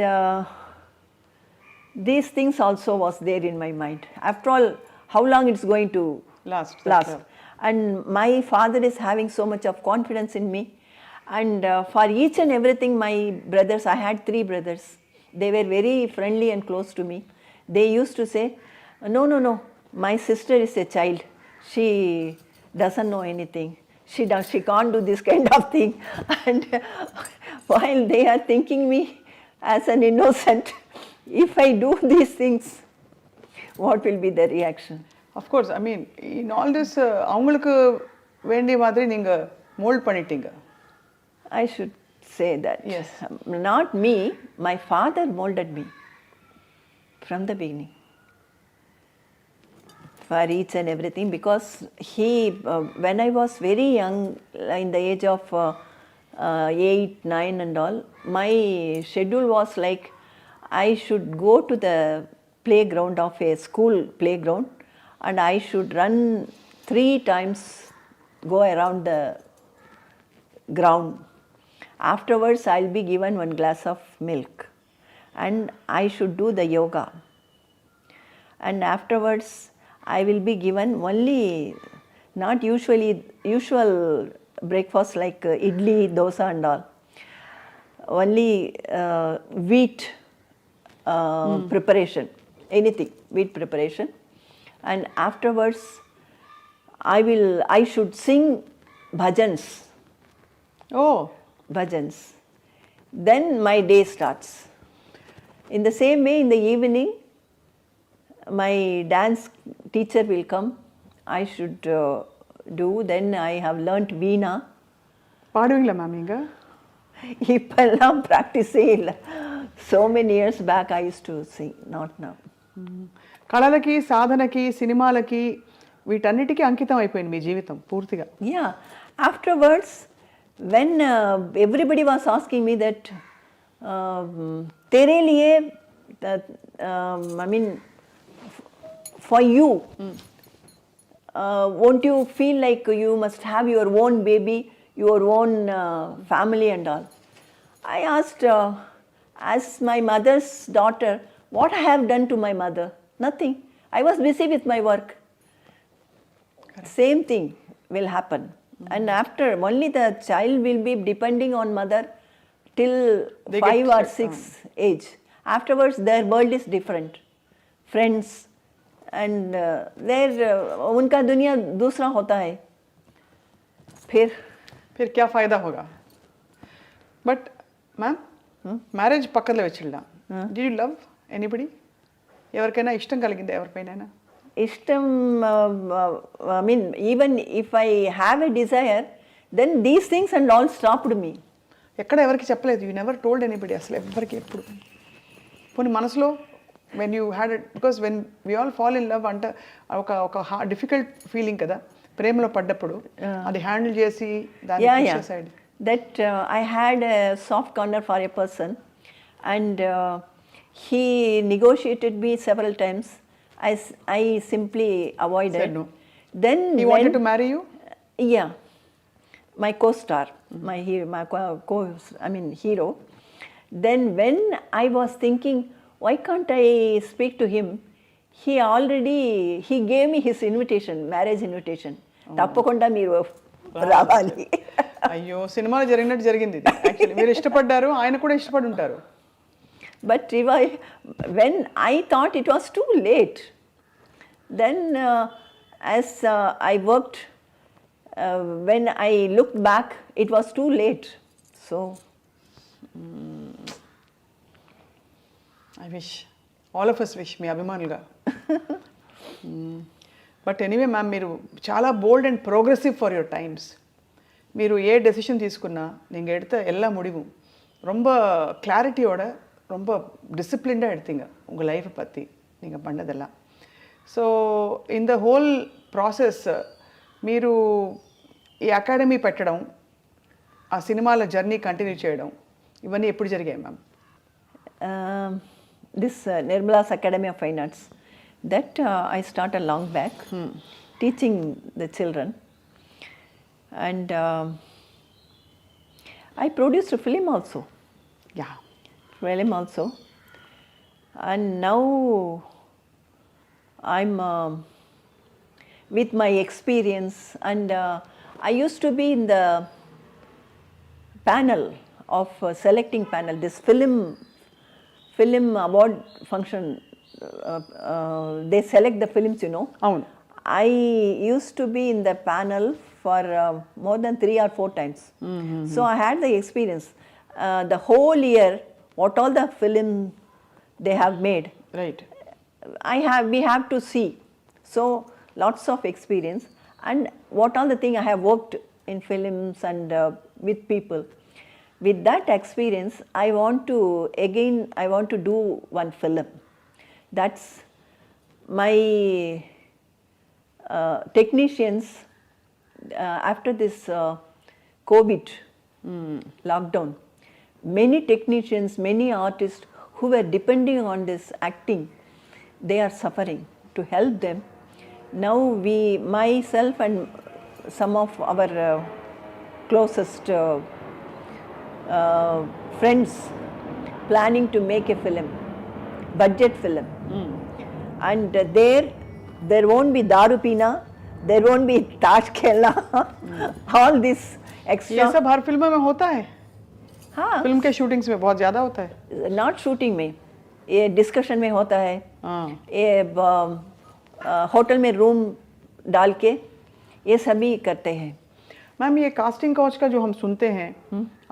these things also was there in my mind. After all, how long it's going to last. And my father is having so much of confidence in me. And for each and everything, my brothers, I had 3 brothers. They were very friendly and close to me. They used to say, no, my sister is a child. She doesn't know anything. She can't do this kind of thing. And while they are thinking me as an innocent, if I do these things, what will be the reaction? Of course, I mean, in all this, அவங்களுக்கு வேண்டிய மாதிரி நீங்க mould பண்ணிட்டீங்க. I should say that. Yes. Not me, my father molded me from the beginning for each and everything, because he, when I was very young, in the age of 8, 9 and all, my schedule was like I should go to the playground of a school playground and I should run 3 times, go around the ground. Afterwards, I'll be given 1 glass of milk and I should do the yoga. And afterwards, I will be given only, not usual breakfast like idli, dosa and all. Only wheat preparation, anything, wheat preparation. And afterwards, I should sing bhajans. Oh. Bhajans. Then my day starts. In the same way, in the evening, my dance teacher will come. I should do. Then I have learnt veena. பாடுவீங்களா ma'am நீங்க? இப்பெல்லாம் ப்ராக்டிஸே இல்லை. So many years back I used to sing, not now. కళలకి సాధనకి సినిమాలకి వీటన్నిటికీ అంకితం అయిపోయింది మీ జీవితం పూర్తిగా. Yeah. Afterwards, when everybody was asking me that, तेरे लिए, I mean, for you, won't you feel like you must have your own baby, your own family and all? I asked, as my mother's daughter, what I have done to my mother? Nothing. I was busy with my work. Correct. Same thing will happen. And after, only the child will be depending on mother till 5 or 6 age. Afterwards, their world is different. Friends, and उनका दुनिया दूसरा होता है. फिर क्या फ़ायदा होगा? But ma'am marriage పక్కలో వచ్చిల్లా డి యూ లవ్ ఎనీబడి? ఎవరికైనా ఇష్టం కలిగిందా ఎవరిపైన? Ishtam, I mean, even if I have a desire, then these things and all stopped me. ఎక్కడ ఎవరికి చెప్పలేదు? యూ నెవర్ టోల్డ్ ఎనీబడి అసలు ఎవరికి ఎప్పుడు? పోనీ మనసులో when you had it, because when we all fall in love అంటే ఒక డిఫికల్ట్ ఫీలింగ్ కదా ప్రేమలో పడ్డప్పుడు, అది హ్యాండిల్ చేసి దాన్ని side. That I had a soft corner for a person, and he negotiated me several times. I simply avoided. Said no. Then he wanted to marry you? Yeah, my co-star, my hero, hero. Then when I was thinking, why can't I speak to him? He gave me his invitation, marriage invitation. తప్పకుండా మీరు రావాలి. అయ్యో, సినిమాలో జరిగినట్టు జరిగింది ఇది. Actually మీరు ఇష్టపడ్డారు, ఆయన కూడా ఇష్టపడి ఉంటారు. But when I thought it was too late, then as I worked, when I looked back, it was too late. So, I wish, all of us wish, మీ అభిమానులుగా. బట్ ఎనీవే మ్యామ్, మీరు చాలా bold and progressive for your times. మీరు ఏ decision తీసుకున్నా நீங்கள் எடுத்த எல்லா முடிவும் ரொம்ப கிளாரிட்டியோட ரொம்ப டிசிப்ளின்டாக எடுத்தீங்க உங்கள் லைஃப்பை பற்றி நீங்கள் பண்ணதெல்லாம். So in the whole process మీరు ఈ అకాడమీ పెట్టడం, ఆ సినిమాల జర్నీ కంటిన్యూ చేయడం, ఇవన్నీ ఎప్పుడు జరిగాయి ma'am? This Nirmala's academy of fine arts, that I started long back, teaching the children, and I produced a film also. Yeah. Film also, and now I'm with my experience, and I used to be in the panel of selecting panel, this film award function. They select the films, you know. అవును. I used to be in the panel for more than 3 or 4 times. So I had the experience. The whole year, what all the film they have made. Right. We have to see. So lots of experience, and what all the thing I have worked in films and with people. With that experience, I want to do one film. That's my technicians, after this COVID lockdown, many technicians, many artists who were depending on this acting, they are suffering. To help them, now myself and some of our closest friends planning to make a film, budget film. And there won't be daru pina, there won't be tash khela, all this extra. ये सब हर film में होता है. हाँ, film के shootings में बहुत ज़्यादा होता है. नॉट शूटिंग में, ये डिस्कशन में होता है. ये होटल में रूम डाल के ये सभी करते हैं. मैम, ये कास्टिंग काउच का जो हम सुनते हैं,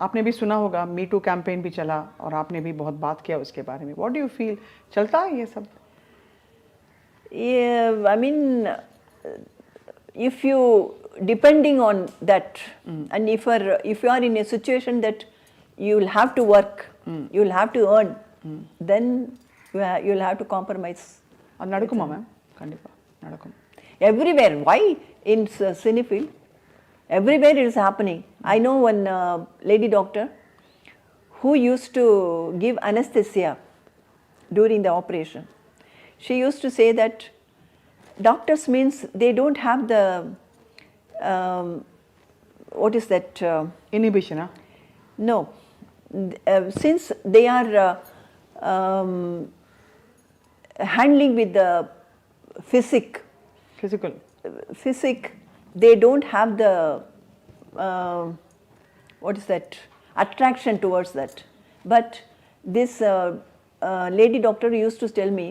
आपने भी सुना होगा, मी टू कैंपेन भी चला और आपने भी बहुत बात किया उसके बारे में. व्हाट डू यू फील, चलता है ये सब? I mean, if you depending on that, and if you are in a situation that you will have to work, you will have to earn, then you will have to compromise. అది నడుకుమా ma'am? కండిపా నడుకుం. Everywhere. Why in cinefield? Everywhere it is happening. I know one lady doctor who used to give anesthesia during the operation. She used to say that doctors means they don't have the what is that? Inhibition, huh? No. Since they are handling with the Physical. They don't have the what is that, attraction towards that. But this lady doctor used to tell me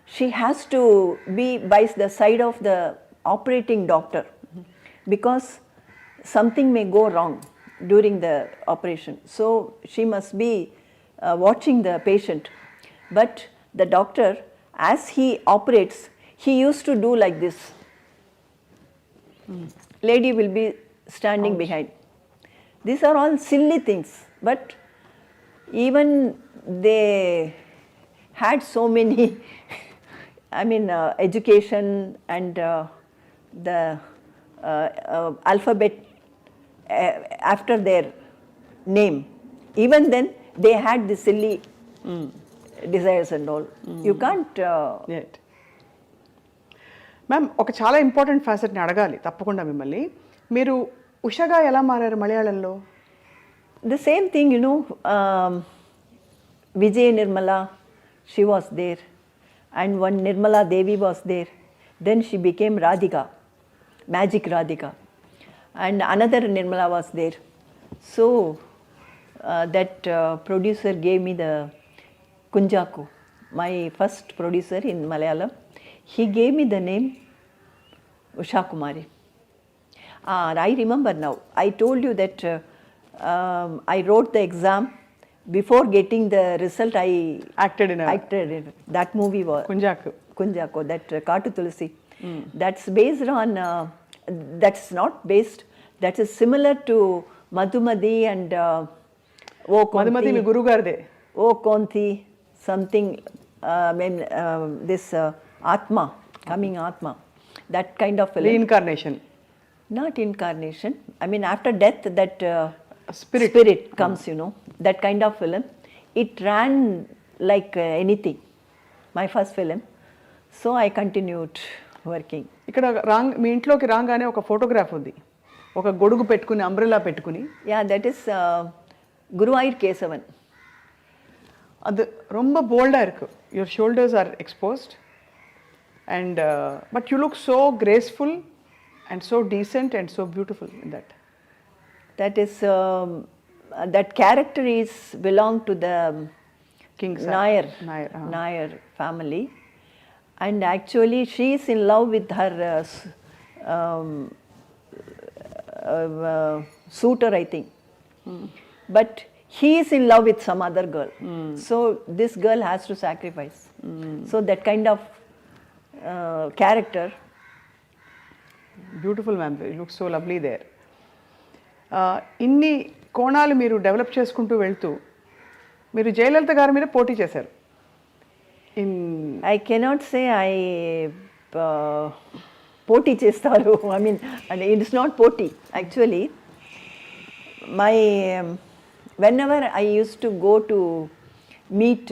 she has to be by the side of the operating doctor, because something may go wrong during the operation. So she must be watching the patient. But the doctor, as he operates, he used to do like this. Lady will be standing behind. These are all silly things, but even they had so many, education and the alphabet after their name. Even then, they had the silly desires and all. You can't. Yet. Ma'am ఒక చాలా important ఫ్యాసెట్ని అడగాలి తప్పకుండా మిమ్మల్ని. మీరు ఉషగా ఎలా మారారు మలయాళంలో? The same thing, Vijay Nirmala, she was there, and one Nirmala Devi was there. Then she became Radhika, Magic Radhika, and another Nirmala was there. So that producer gave me the Kunjaku, my first producer in Malayalam. He gave me the name Usha Kumari. I remember now. I told you that I wrote the exam. Before getting the result, I acted in that movie was Kunjaku, that Kaatu Tulsi. That's based on. That's not based. That is similar to Madhumati and O Konti. Madhumati మీ గురువు గారిదే. O Konti, something. This Atma, coming Atma, that kind of film. Reincarnation. Not incarnation. After death, that spirit comes, that kind of film. It ran like anything, my first film. So I continued working. ఇక్కడ మీ ఇంట్లోకి రాగానే ఒక photograph ఉంది, ఒక గొడుగు పెట్టుకుని umbrella పెట్టుకుని. Yeah, that is Guruvayur Kesavan. அது ரொம்ப బోల్డా இருக்கு. Your shoulders are exposed and but you look so graceful and so decent and so beautiful in that. That is that character is belong to the King Nair family, and actually she is in love with her suitor, I think. But he is in love with some other girl. So this girl has to sacrifice. So that kind of character. Beautiful ma'am, you look so lovely there. ఇన్ని కోణాలు మీరు develop చేసుకుంటూ వెళ్తూ మీరు జయలలిత గారి మీద పోటీ చేశారు. I cannot say I పోటీ చేస్తారు. It is not poti. Actually, my whenever I used to go to meet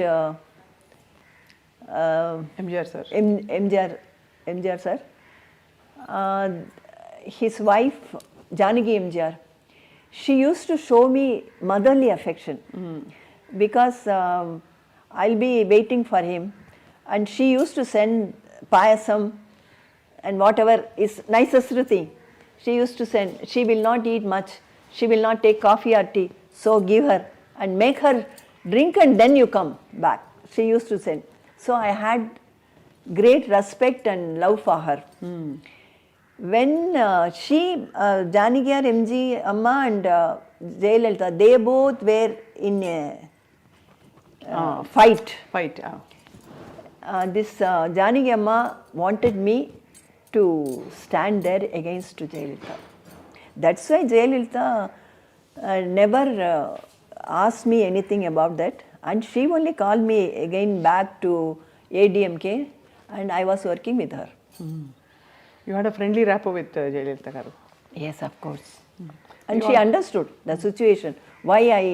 MGR sir, MGR sir, his wife Janagi MGR, she used to show me motherly affection because I'll be waiting for him, and she used to send payasam and whatever is nicest thing. She used to send. She will not eat much. She will not take coffee or tea. So give her and make her drink, and then you come back. She used to send. So I had great respect and love for her. When Janagi MG Amma and Jayalalitha, they both were in a fight. This Janagi Amma wanted me to stand there against Jayalalitha. That's why Jayalalitha never asked me anything about that, and she only called me again back to ADMK, and I was working with her. You had a friendly rapport with Jayalalitha garu. Yes, of course. And she understood the situation, why I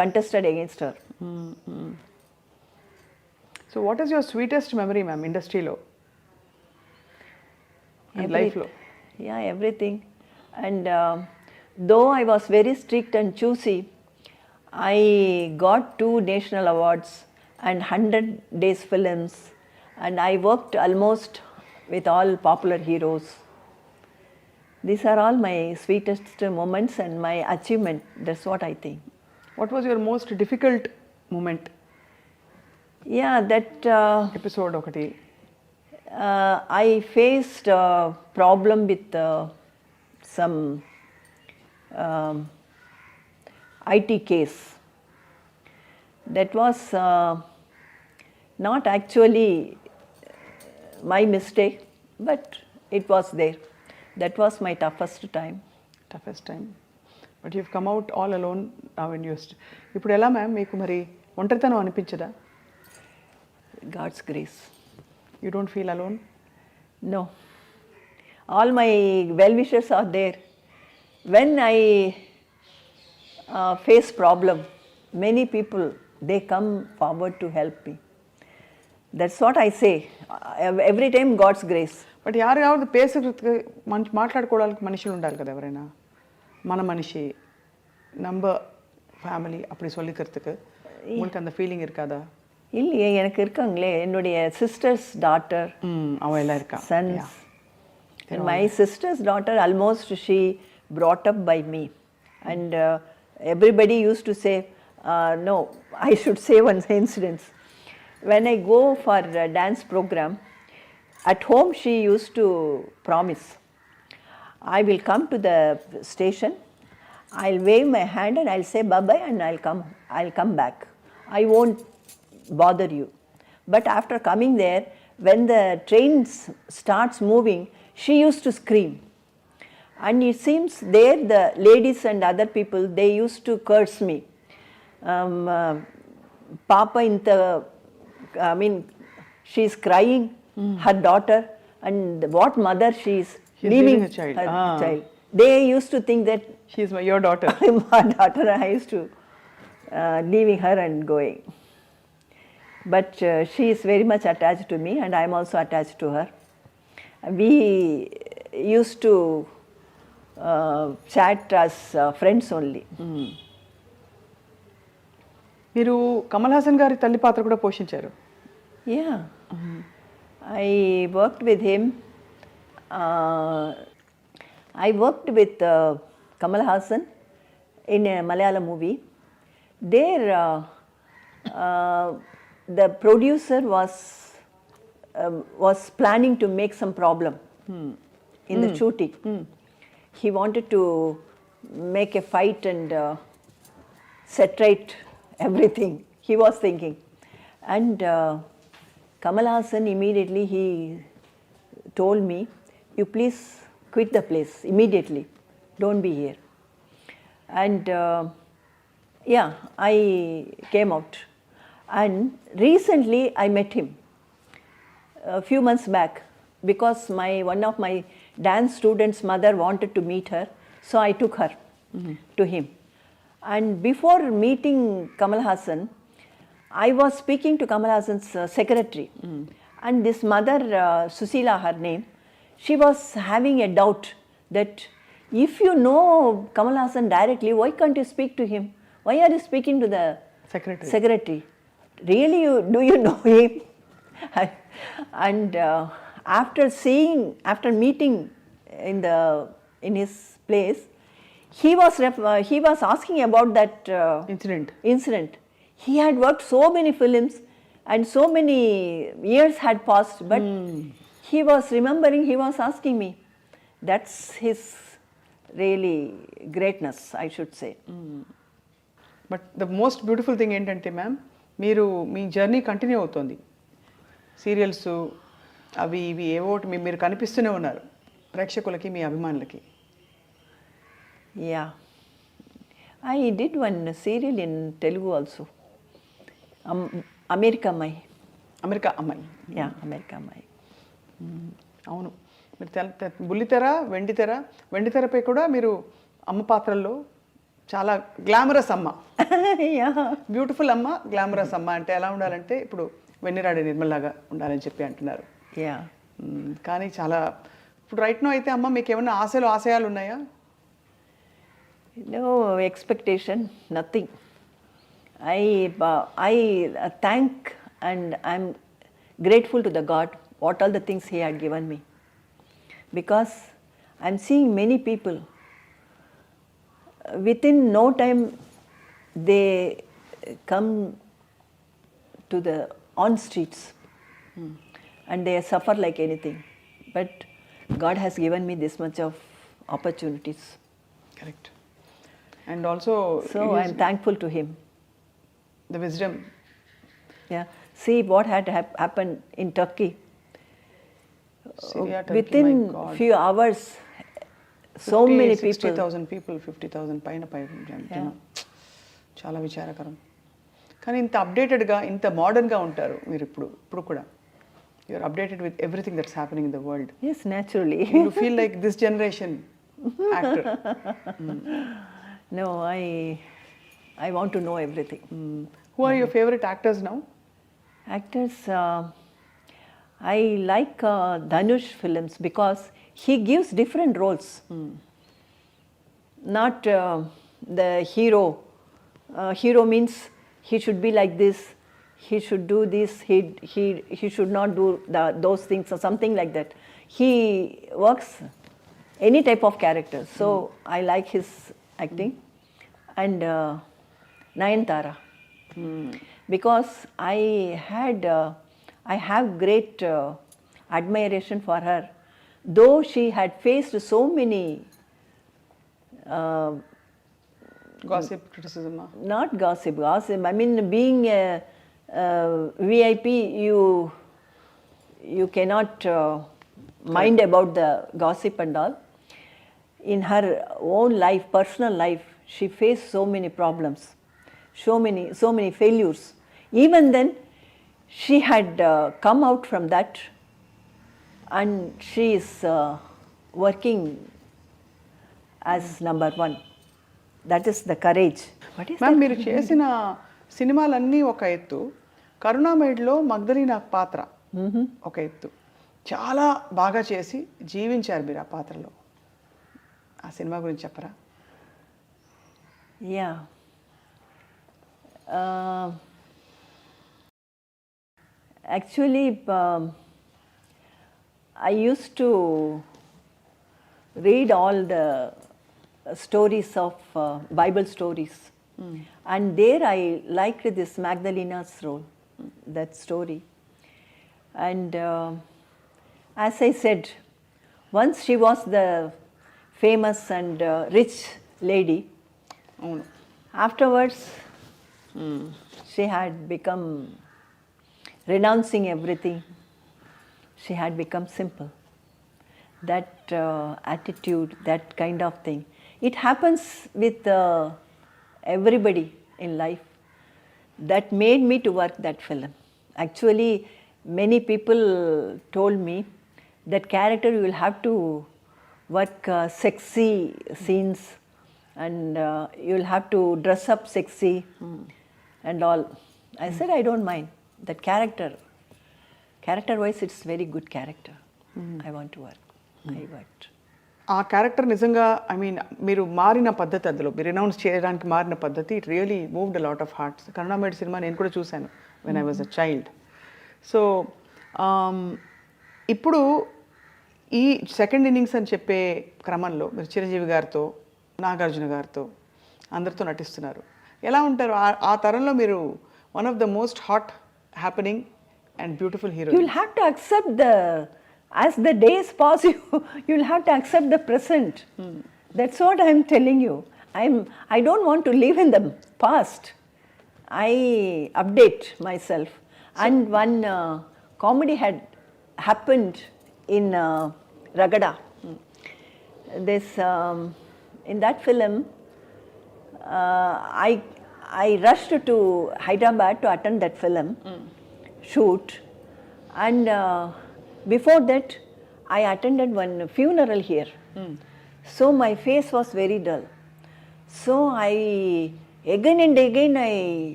contested against her. So what is your sweetest memory, ma'am, industry lo and life lo? Yeah, everything. And though I was very strict and choosy, I got 2 national awards and 100 days films, and I worked almost with all popular heroes. These are all my sweetest moments and my achievement. That's what I think. What was your most difficult moment? Yeah, that episode okati. I faced a problem with some IT case. That was not actually my mistake, but it was there. That was my toughest time. Toughest time but you've come out all alone now in యూస్ట్. ఇప్పుడు ఎలా ma'am మీకు మరి ఒంటరితనం అనిపించదా? God's grace. You don't feel alone? No. All my well-wishers are there. When I face problem, many people, they come forward to help me. That's what I say. Every time God's grace. But యారు పేసుకు మంచి మాట్లాడుకోవడానికి మనుషులు ఉండాలి కదా ఎవరైనా. మన మనిషి நம்ம ஃபேமிலி அப்படி சொல்லிக்கிறதுக்கு உங்களுக்கு அந்த ஃபீலிங் இருக்காதா? இல்லையே, எனக்கு இருக்காங்களே, என்னுடைய சிஸ்டர்ஸ் டாட்டர், அவன் எல்லாம் இருக்கா, sons. My sister's daughter, almost she brought up by me. And everybody used to say, no, I should say one incident. When I go for a dance program, at home she used to promise, I will come to the station, I'll wave my hand and I'll say bye-bye and I'll come back. I won't bother you. But after coming there, when the train starts moving, she used to scream. And it seems there the ladies and other people, they used to curse me. Papa she's crying, her daughter, and what mother she's leaving a child. her child. They used to think that she's your daughter. I'm her daughter. I used to leaving her and going. But she is very much attached to me, and I am also attached to her. We used to chat as friends only. మీరు కమల్ హాసన్ గారి తల్లి పాత్ర కూడా పోషించారు. Yeah. I worked with him. I worked with Kamal Hassan in a Malayalam movie. There, the producer was planning to make some problem in the shooting. He wanted to make a fight and set right everything. He was thinking, and Kamal Hassan immediately he told me, "You please quit the place immediately. Don't be here." And yeah, I came out. And recently I met him a few months back because one of my dance students' mother wanted to meet her, so I took her to him. And before meeting Kamal Hassan, I was speaking to Kamal Hassan's secretary, and this mother, Susila, her name, she was having a doubt that if you know Kamal Hassan directly, why can't you speak to him? Why are you speaking to the secretary? Really, do you know him? And after meeting in his place, he was asking about that incident. He had worked so many films and so many years had passed, but he was remembering, he was asking me. That's his really greatness, I should say. But the most beautiful thing ఏంటంటే ma'am, మీరు మీ journey continue అవుతుంది. Serials అవి ఇవి ఏవోటి మీరు కనిపిస్తూనే ఉన్నారు ప్రేక్షకులకి, మీ అభిమానులకి. Yeah. I did one serial in Telugu also. America అమ్మాయి. యా, అమెరికా అమ్మాయి. అవును, మీరు బుల్లితెర, వెండితెరపై కూడా మీరు అమ్మ పాత్రల్లో చాలా గ్లామరస్ అమ్మ, బ్యూటిఫుల్ అమ్మ, గ్లామరస్ అమ్మ. అంటే ఎలా ఉండాలంటే ఇప్పుడు వెన్నెర అడై నిర్మలాగా ఉండాలని చెప్పి అంటున్నారు. యా, కానీ చాలా ఇప్పుడు రైట్ నో అయితే అమ్మ మీకు ఏమైనా ఆశయాలు ఉన్నాయా? No expectation, nothing. I thank and I'm grateful to the God what all the things He had given me, because I'm seeing many people within no time they come to the on streets and they suffer like anything, but God has given me this much of opportunities. Correct. And also, So I'm thankful to him. the wisdom. Yeah. See what had happened in Turkey. Syria, Turkey, my Within God. few hours, so many people. 60,000 people, 50,000 పైన జనం. చాలా విచారకరం. కానీ ఇంత అప్డేటెడ్గా ఇంత మోడర్న్గా ఉంటారు మీరు ఇప్పుడు కూడా. You're updated with everything that's happening in the world. Yes, naturally. You feel like this generation actor. No, I want to know everything. Who are your favorite actors now? Actors, I like Dhanush films because he gives different roles. Not the hero. Hero means he should be like this, he should do this, he should not do those things or something like that. He works any type of character. So I like his acting. And Nayanthara. Because I have great admiration for her. Though she had faced so many Gossip, criticism. not gossip. I mean, being a VIP, you cannot mind about the gossip and all. In her own life, personal life, she faced so many problems, so many failures. Even then, she had come out from that, and she is working as number one. That is the courage. What is ma'am, మీరు చేసిన సినిమాలన్నీ ఒక ఎత్తు, కరుణామయుడిలో మగ్ధలీనా పాత్ర ఒక ఎత్తు. చాలా బాగా చేసి జీవించారు మీరు ఆ పాత్రలో. ఆ సినిమా గురించి చెప్పరా? Yeah. Actually, I used to read all the stories of Bible stories. And there I liked this Magdalena's role, that story. And as I said, once she was the famous and rich lady. అవును. Afterwards, she had become, renouncing everything, she had become simple. That attitude, that kind of thing. It happens with everybody in life. That made me to work that film. Actually, many people told me that character you will have to work sexy scenes, and you'll have to dress up sexy and all. I said I don't mind. That character wise, it's very good character. I want to work. I worked. ఆ character నిజంగా, I mean, మీరు మారిన పద్ధతి, అందులో మీరు announce చేయడానికి మారిన పద్ధతి, it really moved a lot of hearts. కరుణామయుడి సినిమా నేను కూడా చూశాను when I was a child. So ఇప్పుడు ఈ సెకండ్ ఇన్నింగ్స్ అని చెప్పే క్రమంలో మీరు చిరంజీవి గారితో, నాగార్జున గారితో అందరితో నటిస్తున్నారు. ఎలా ఉంటారు ఆ తరంలో? మీరు one of the most hot happening and beautiful hero. You'll have to accept as the days pass, you'll have to accept the present. That's what I'm telling you. I don't want to live in the past. I update myself. And one comedy had happened in Ragada. This in that film, I rushed to Hyderabad to attend that film shoot, and before that I attended one funeral here. So my face was very dull. So I again and again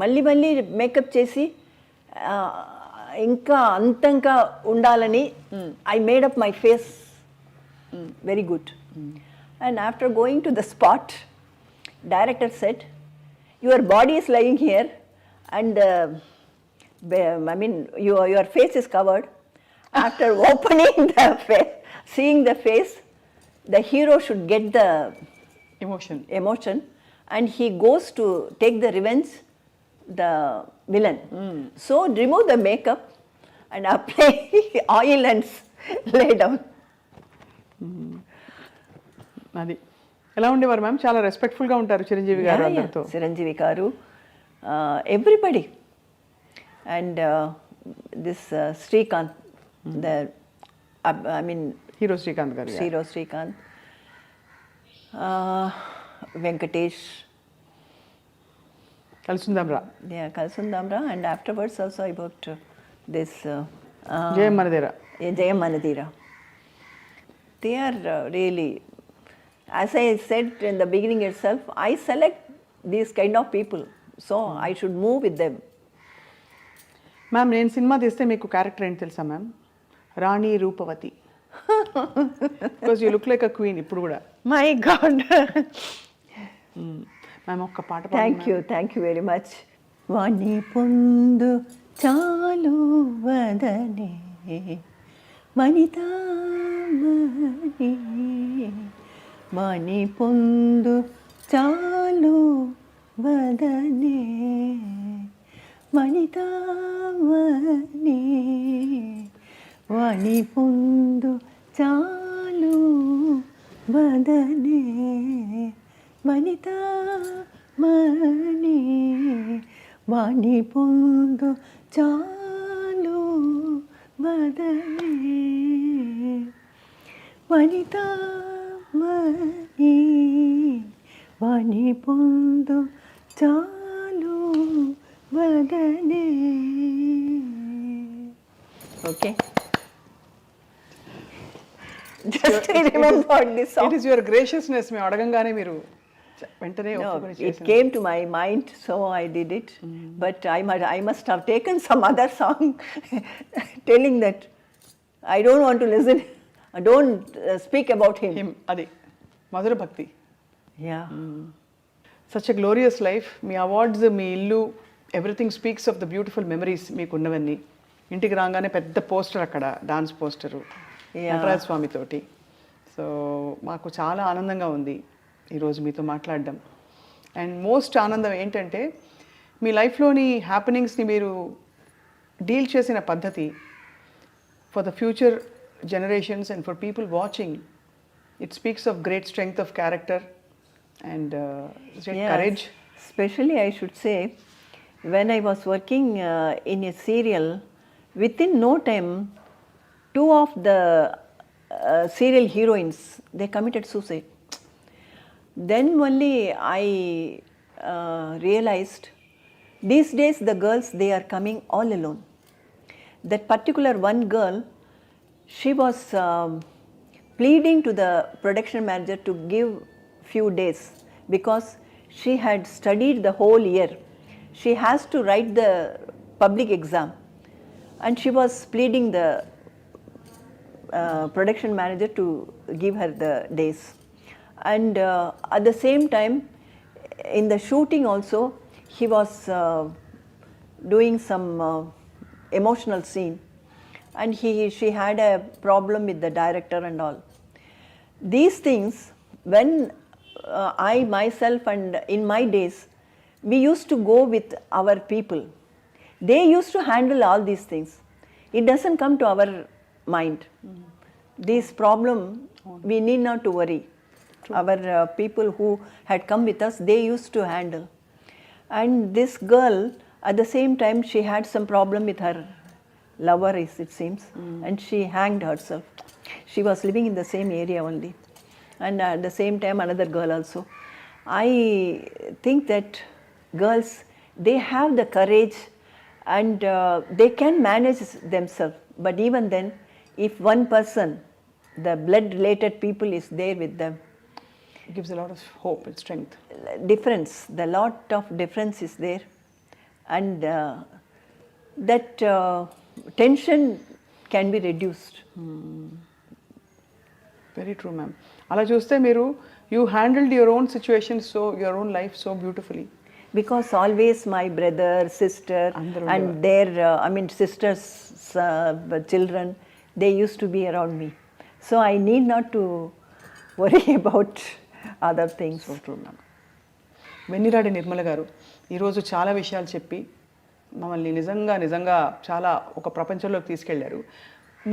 మళ్ళీ makeup చేసి ఇంకా అంతంగా ఉండాలని I made up my face very good. And after going to the spot, director said, your body is lying here and I mean your face is covered. After opening the face, seeing the face, the hero should get the emotion, and he goes to take the revenge, the villain. So remove the makeup and apply oil and lay down. అది ఎలా ఉండేవారు ma'am? చాలా రెస్పెక్ట్ఫుల్గా ఉంటారు చిరంజీవి గారు అందరితో. Chiranjeevi garu, everybody. And this Srikanth, the I mean hero Srikanth garu. Hero Srikanth, Venkatesh, Kalisundam Raa. Kalsundamra, and afterwards also I worked this Jayam Manadera. Jayam Manadira. They are really, as I said in the beginning itself, I select these kind of people, so I should move with them. Ma'am, నేను cinema తీస్తే మీకు character ఏంటి తెలుసా ma'am? రాణి రూపవతి. Because you look like a queen ఇప్పుడు కూడా. My God. Ma'am ఒక్క పాట Thank you very much. వాణి పొందు చాలు వదనే వనితామణి, వాణి పొందు చాలు వదనే వనితామణి, వాణి పొందు చాలు వదనే వనితామణి, వాణి పొందు చాలు వదనే వనితామణి, వాణి పొందు చాలు వదనే. Okay, just I remembered this song. It is your graciousness. మేము అడగంగానే మీరు వెంటనే It came to my mind, so I did it. But I must have taken some other song telling that I don't want to listen, I don't speak about him. అది మధుర భక్తి. Yeah. Such a glorious life. మీ awards, మీ ఇల్లు, everything speaks of the beautiful memories మీకు ఉన్నవన్నీ. ఇంటికి రాగానే పెద్ద పోస్టర్ అక్కడ, డాన్స్ పోస్టరు నటరాజ స్వామితోటి. సో మాకు చాలా ఆనందంగా ఉంది ఈరోజు మీతో మాట్లాడడం. అండ్ మోస్ట్ ఆనందం ఏంటంటే మీ లైఫ్లోని హ్యాపెనింగ్స్ని మీరు డీల్ చేసిన పద్ధతి for the future generations and for people watching. It speaks of great strength of character and courage. Especially I should say, when I was working in a serial, within no time, two of the serial heroines, they committed suicide. Then only I realized, these days the girls, they are coming all alone. That particular one girl, she was pleading to the production manager to give few days because she had studied the whole year. She has to write the public exam, and she was pleading the production manager to give her the days. And at the same time, in the shooting also, he was doing some emotional scene, and she had a problem with the director and all. These things, when I myself and in my days, we used to go with our people. They used to handle all these things. It doesn't come to our mind. This problem, we need not to worry. Our people who had come with us, they used to handle. And this girl, at the same time, she had some problem with her lover, it seems, and she hanged herself. She was living in the same area only. And at the same time, another girl also. I think that girls, they have the courage and they can manage themselves. But even then, if one person, the blood-related people is there with them, it gives a lot of hope and strength. Difference, the lot of difference is there. And that tension can be reduced. Very true ma'am. అలా చూస్తే మీరు you handled your own situation, so your own life so beautifully. Because always my brother, sister, and their, sisters, children, they used to be around me. So I need not to worry about other things. So true ma'am. Vennira Aadai Nirmala garu ఈరోజు చాలా విషయాలు చెప్పి మమ్మల్ని నిజంగా చాలా ఒక ప్రపంచంలోకి తీసుకెళ్లారు.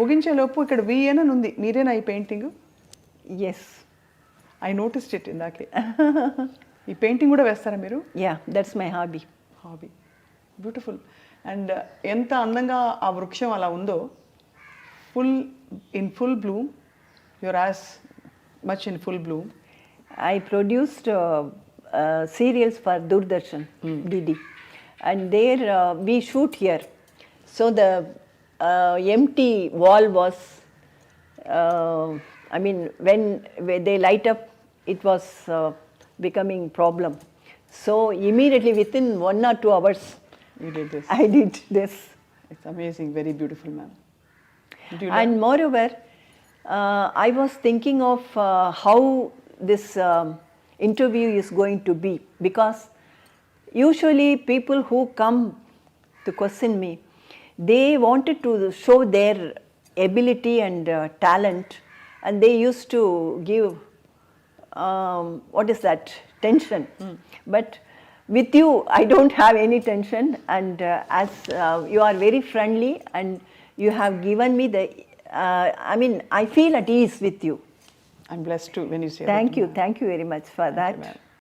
ముగించేలోపు ఇక్కడ విఎన్ అని ఉంది, మీరేనా ఈ painting? Yes. I noticed it ఇందాకే. ఈ పెయింటింగ్ కూడా వేస్తారా మీరు? Yeah, that's my hobby. Hobby. Beautiful. And ఎంత అందంగా ఆ వృక్షం అలా ఉందో, full Bloom, your as much in full Bloom. I produced serials for Doordarshan, DD, and there we shoot here. So the empty wall was, I mean, when they light up, it was becoming problem. So immediately within 1 or 2 hours, You did this. I did this. It's amazing, very beautiful, ma'am. Did you And moreover, I was thinking of how this interview is going to be, because usually people who come to question me, they wanted to show their ability and talent, and they used to give what is that, tension. But with you, I don't have any tension, and as you are very friendly and you have given me the, I mean, I feel at ease with you. I'm blessed too when you say Thank that. you very much for that. Ma'am.